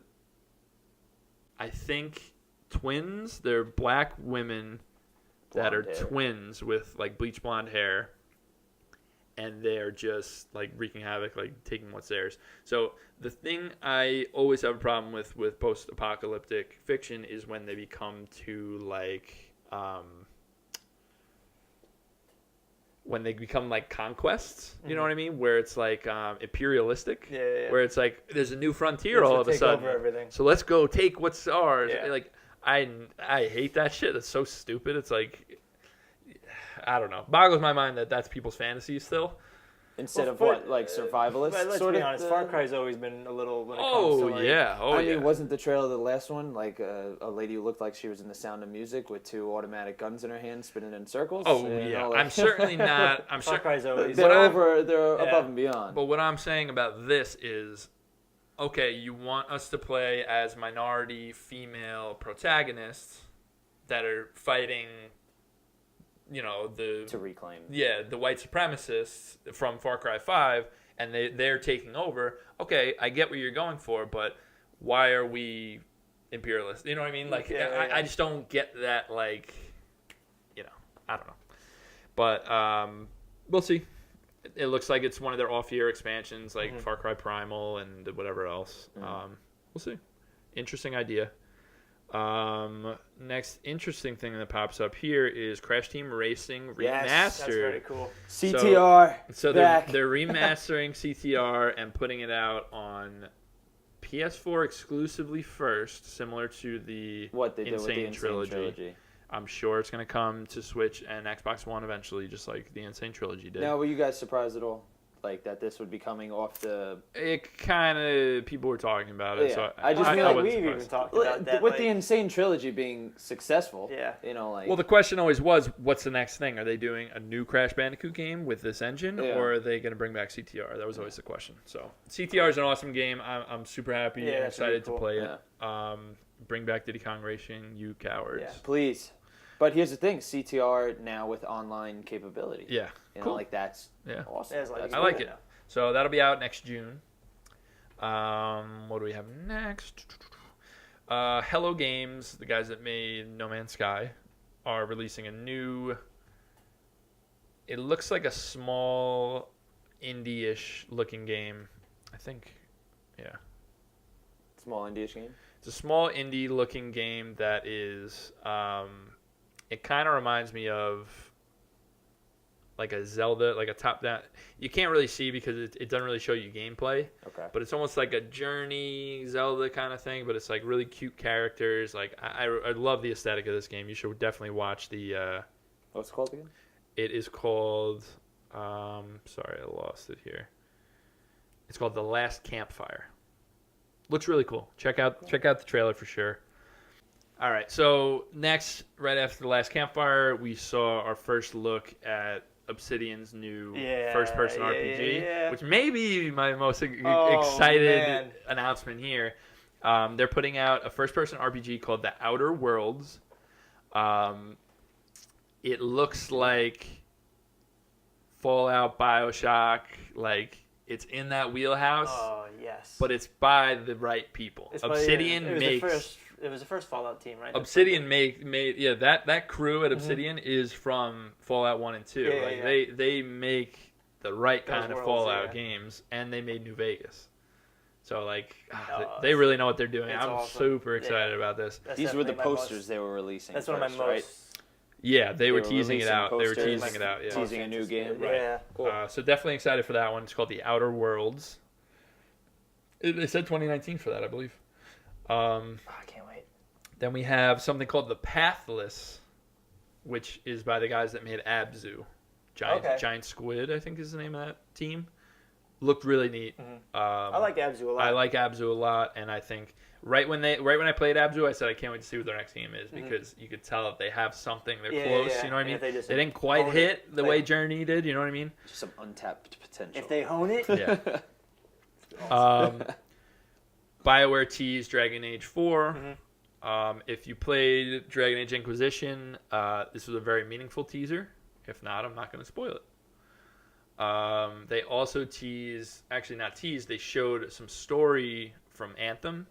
think, twins. They're black women that are twins with like bleach blonde hair, and they're just like wreaking havoc, like taking what's theirs. So the thing I always have a problem with post-apocalyptic fiction is when they become too like when they become like conquests, you know what I mean? Where it's like imperialistic, where it's like there's a new frontier all of a sudden. Over everything. So let's go take what's ours. Yeah. Like I hate that shit. It's so stupid. It's like I don't know. Boggles my mind that that's people's fantasies still. Instead of what, like survivalist? But let's sort be of honest, Far Cry's always been a little. When it comes Oh to, like, yeah. Oh I yeah. mean, wasn't the trailer of the last one like a lady who looked like she was in The Sound of Music with two automatic guns in her hand spinning in circles? Oh and yeah. all that? I'm certainly not. I'm Far sure. Cry's always. They're Yeah. above and beyond. But what I'm saying about this is, okay, you want us to play as minority female protagonists that are fighting, you know, to reclaim. the white supremacists from Far Cry 5, and they're taking over. Okay, I get what you're going for, but why are we imperialist? You know what I mean? Like, I just don't get that. Like, I don't know. But we'll see. It looks like it's one of their off-year expansions, like Far Cry Primal and whatever else. We'll see. Interesting idea. Next interesting thing that pops up here is Crash Team Racing Remastered. Yes, that's very cool. CTR. So they're remastering CTR and putting it out on PS4 exclusively first, similar to the What they did with the Insane Trilogy. I'm sure it's going to come to Switch and Xbox One eventually, just like the Insane Trilogy did. Now, were you guys surprised at all? Like, that this would be coming off the... It kind of... People were talking about it, so I just feel like we've even talked about that. With the Insane Trilogy being successful, like... Well, the question always was, what's the next thing? Are they doing a new Crash Bandicoot game with this engine, or are they going to bring back CTR? That was always the question. So, CTR is an awesome game. I'm super happy and excited to play it. Bring back Diddy Kong Racing, you cowards. Yeah, please. But here's the thing, CTR now with online capability. Yeah, cool. Like that's awesome. I like it. So that'll be out next June. What do we have next? Hello Games, the guys that made No Man's Sky, are releasing a new... It looks like a small indie-ish looking game. I think, Small indie-ish game? It's a small indie looking game that is... it kind of reminds me of like a Zelda, like a top-down. You can't really see because it doesn't really show you gameplay. Okay. But it's almost like a Journey Zelda kind of thing, but it's like really cute characters. Like I love the aesthetic of this game. You should definitely watch the... What's it called again? It is called... sorry, I lost it here. It's called The Last Campfire. Looks really cool. Check out the trailer for sure. All right, so next, right after The Last Campfire, we saw our first look at Obsidian's new first-person RPG, which may be my most excited announcement here. They're putting out a first-person RPG called The Outer Worlds. It looks like Fallout, BioShock, like it's in that wheelhouse. Oh, yes. But it's by the right people. Obsidian makes... It was the first Fallout team, right? Obsidian made that crew at Obsidian is from Fallout 1 and 2. They make the right kind of Fallout games, and they made New Vegas. So they really know what they're doing. I'm super excited about this. These were the posters they were releasing. That's one of my most. Right? Yeah, they were teasing it out. They were teasing it out. Yeah. Teasing a new game. Right. Yeah, cool. So definitely excited for that one. It's called The Outer Worlds. They said 2019 for that, I believe. I can't wait. Then we have something called The Pathless, which is by the guys that made Abzu. Giant Squid, I think is the name of that team. Looked really neat. I like Abzu a lot. I like Abzu a lot, and I think right when I played Abzu, I said I can't wait to see what their next game is because you could tell that they have something. They're close. You know what I mean? They didn't quite hit the way Journey did. You know what I mean? Just some untapped potential. If they hone it, BioWare teased Dragon Age 4. If you played Dragon Age Inquisition, this was a very meaningful teaser. If not, I'm not going to spoil it. They also they showed some story from Anthem.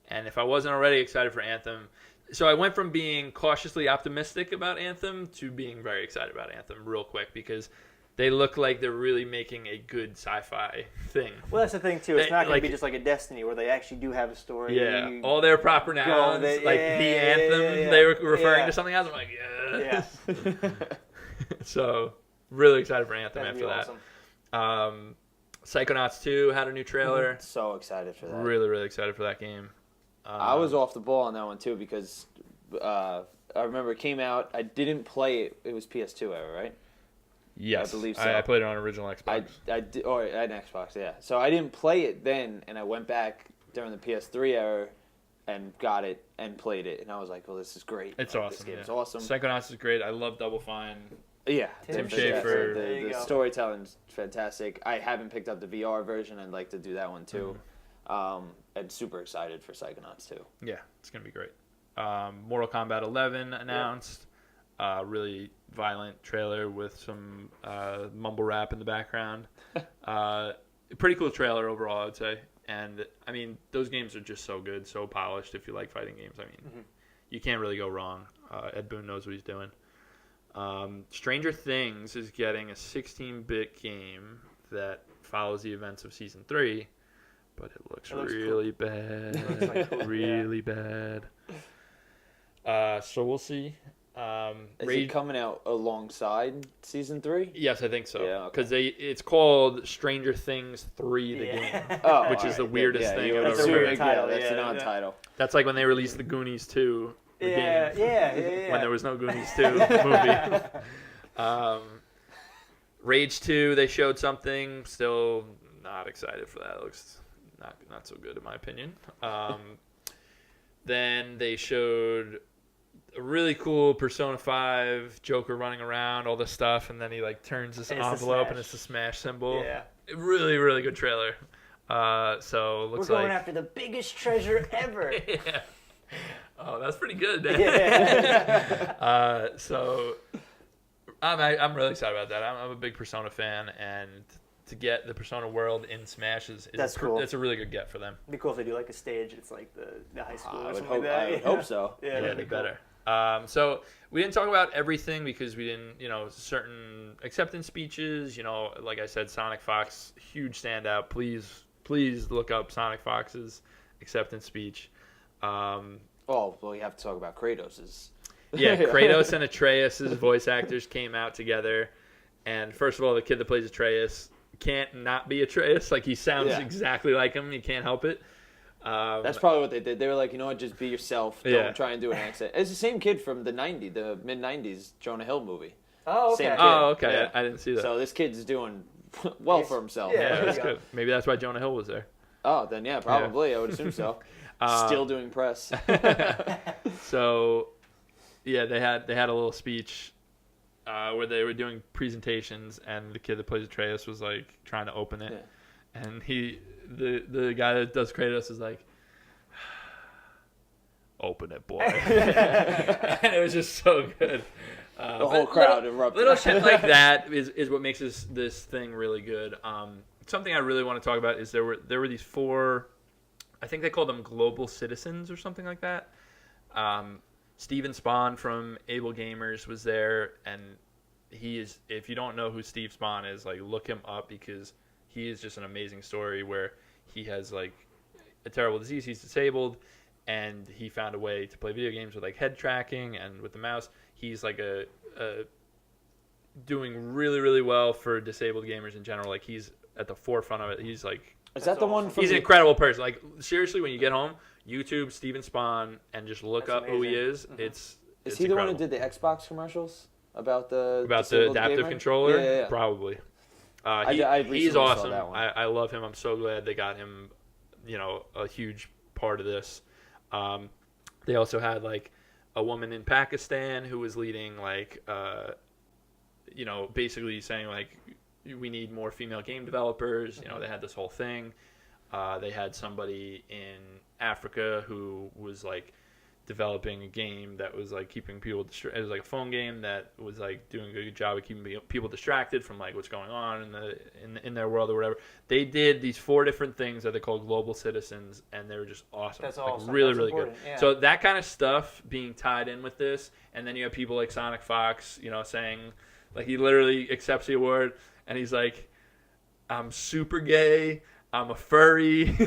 And if I wasn't already excited for Anthem, so I went from being cautiously optimistic about Anthem to being very excited about Anthem real quick because they look like they're really making a good sci-fi thing. Well, that's the thing, too. It's not going to be just like a Destiny where they actually do have a story. Yeah, all their proper nouns, the Anthem, they were referring to something else. I'm like, yes. Yeah. So, really excited for Anthem after that. Awesome. Psychonauts 2 had a new trailer. So excited for that. Really, really excited for that game. I was off the ball on that one, too, because I remember it came out. I didn't play it. It was PS2 era, right? Yes, I believe so. I played it on original Xbox. I did, or an Xbox, yeah. So I didn't play it then, and I went back during the PS3 era and got it and played it, and I was like, "Well, this is great. It's awesome. This game is awesome. Psychonauts is great. I love Double Fine. Yeah, Tim Schafer. The storytelling's fantastic. I haven't picked up the VR version. I'd like to do that one too. And super excited for Psychonauts too. Yeah, it's gonna be great. Mortal Kombat 11 announced. really violent trailer with some mumble rap in the background. Pretty cool trailer overall, I would say. And, I mean, those games are just so good, so polished if you like fighting games. I mean, you can't really go wrong. Ed Boon knows what he's doing. Stranger Things is getting a 16-bit game that follows the events of Season 3, but it looks really cool. Bad. It looks cool. Really bad. So we'll see. Is it coming out alongside Season 3? Yes, I think so. Yeah, because it's called Stranger Things 3, the game, which is the weirdest thing I've ever heard. That's the non-title. That's like when they released the Goonies 2 game. Yeah. When there was no Goonies 2 movie. Rage 2, they showed something. Still not excited for that. It looks not so good in my opinion. Then they showed a really cool Persona 5 Joker running around, all this stuff, and then he like turns this envelope and it's the Smash symbol. Yeah. Really, really good trailer. So it looks we're going after the biggest treasure ever. Yeah. Oh, that's pretty good. So I'm really excited about that. I'm a big Persona fan, and to get the Persona world in Smash is cool. That's a really good get for them. It'd be cool if they do like a stage. It's like the high school or something like that. I would hope so. Yeah, that'd be better. So we didn't talk about everything because we didn't, certain acceptance speeches. Like I said, Sonic Fox, huge standout. Please look up Sonic Fox's acceptance speech. Well, you have to talk about Kratos's. Yeah, Kratos and Atreus' voice actors came out together. And first of all, the kid that plays Atreus can't not be Atreus. Like, he sounds exactly like him. You can't help it. That's probably what they did. They were like, just be yourself. Don't try and do an accent. It's the same kid from the mid-90s Jonah Hill movie. Oh, okay. Yeah. I didn't see that. So this kid's doing well for himself. Yeah, that's good. Maybe that's why Jonah Hill was there. Oh, then probably. I would assume so. Still doing press. So, yeah, they had a little speech where they were doing presentations, and the kid that plays Atreus was like trying to open it, and the guy that does Kratos is like, "Open it, boy," and it was just so good. The whole crowd erupted. Little shit like that is what makes this thing really good. Something I really want to talk about is there were these 4, I think they called them global citizens or something like that. Steven Spahn from Able Gamers was there, and he is, if you don't know who Steve Spahn is, like, look him up, because he is just an amazing story where he has like a terrible disease, he's disabled, and he found a way to play video games with like head tracking and with the mouse. He's like a doing really, really well for disabled gamers in general. Like, he's at the forefront of it. He's like, is that the one from he's an incredible person. Like, seriously, when you get home, YouTube Steven Spahn and just look up who he is. Mm-hmm. It's he incredible. The one who did the Xbox commercials about the adaptive gamer? controller? Yeah. Probably. He's awesome. That one. I love him. I'm so glad they got him, a huge part of this. They also had like a woman in Pakistan who was leading like basically saying like, we need more female game developers. They had this whole thing. They had somebody in Africa who was like developing a game that was like keeping people it was like a phone game that was like doing a good job of keeping people distracted from like what's going on in their world or whatever. They did these 4 different things that they call global citizens, and they were just awesome. That's awesome. Like, really, That's really important. good. Yeah. So that kind of stuff being tied in with this, and then you have people like Sonic Fox, saying, like, he literally accepts the award and he's like, I'm super gay, I'm a furry,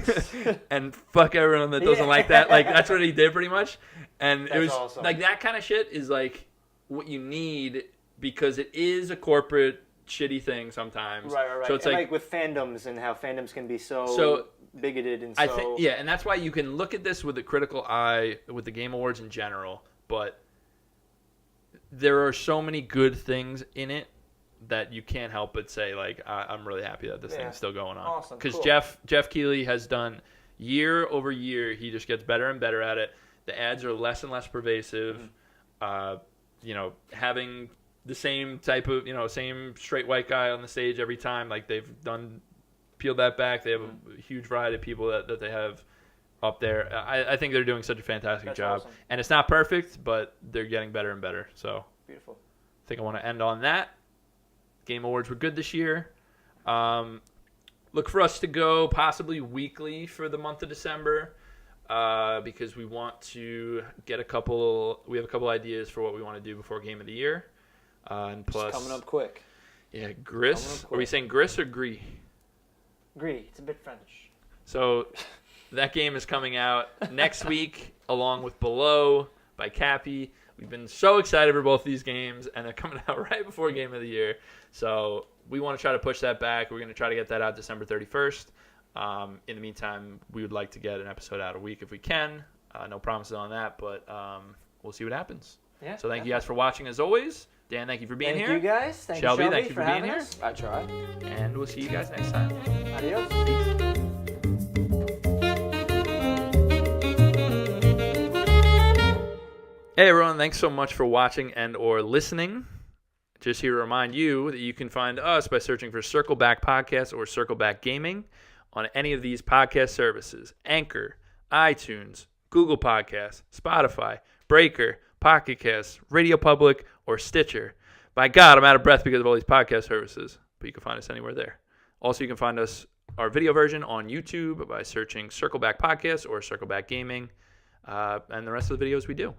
and fuck everyone that doesn't like that. Like, that's what he did pretty much. And it was awesome. Like, that kind of shit is like what you need, because it is a corporate shitty thing sometimes. Right. So it's like with fandoms and how fandoms can be so bigoted and so. I think, and that's why you can look at this with a critical eye with the Game Awards in general, but there are so many good things in it that you can't help but say, like, I'm really happy that this thing's still going on. Awesome. Because cool. Jeff Keighley has done, year over year, he just gets better and better at it. The ads are less and less pervasive. Mm-hmm. Having the same type of, same straight white guy on the stage every time, like they've done, peeled that back. They have a huge variety of people that they have up there. I think they're doing such a fantastic job. Awesome. And it's not perfect, but they're getting better and better. So Beautiful. I think I want to end on that. Game Awards were good this year. Look for us to go possibly weekly for the month of December because we want to get we have a couple ideas for what we want to do before Game of the Year. And plus, it's coming up quick. Yeah, Gris. Are we saying Gris or Gris? Gris. It's a bit French. So that game is coming out next week along with Below by Cappy. We've been so excited for both these games, and they're coming out right before Game of the Year. So we want to try to push that back. We're going to try to get that out December 31st. In the meantime, we would like to get an episode out a week if we can. No promises on that, but we'll see what happens. Yeah. So thank you guys for watching as always. Dan, thank you for being here. Thank you guys. Thank Shelby, you, thank you for being here. us. I tried. And we'll see you guys next time. Adios. Peace. Hey everyone, thanks so much for watching and or listening. Just here to remind you that you can find us by searching for Circle Back Podcast or Circle Back Gaming on any of these podcast services: Anchor, iTunes, Google Podcasts, Spotify, Breaker, Pocket Casts, Radio Public, or Stitcher. By God, I'm out of breath because of all these podcast services, but you can find us anywhere there. Also, you can find our video version on YouTube by searching Circle Back Podcast or Circle Back Gaming, and the rest of the videos we do.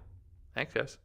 Thanks, guys.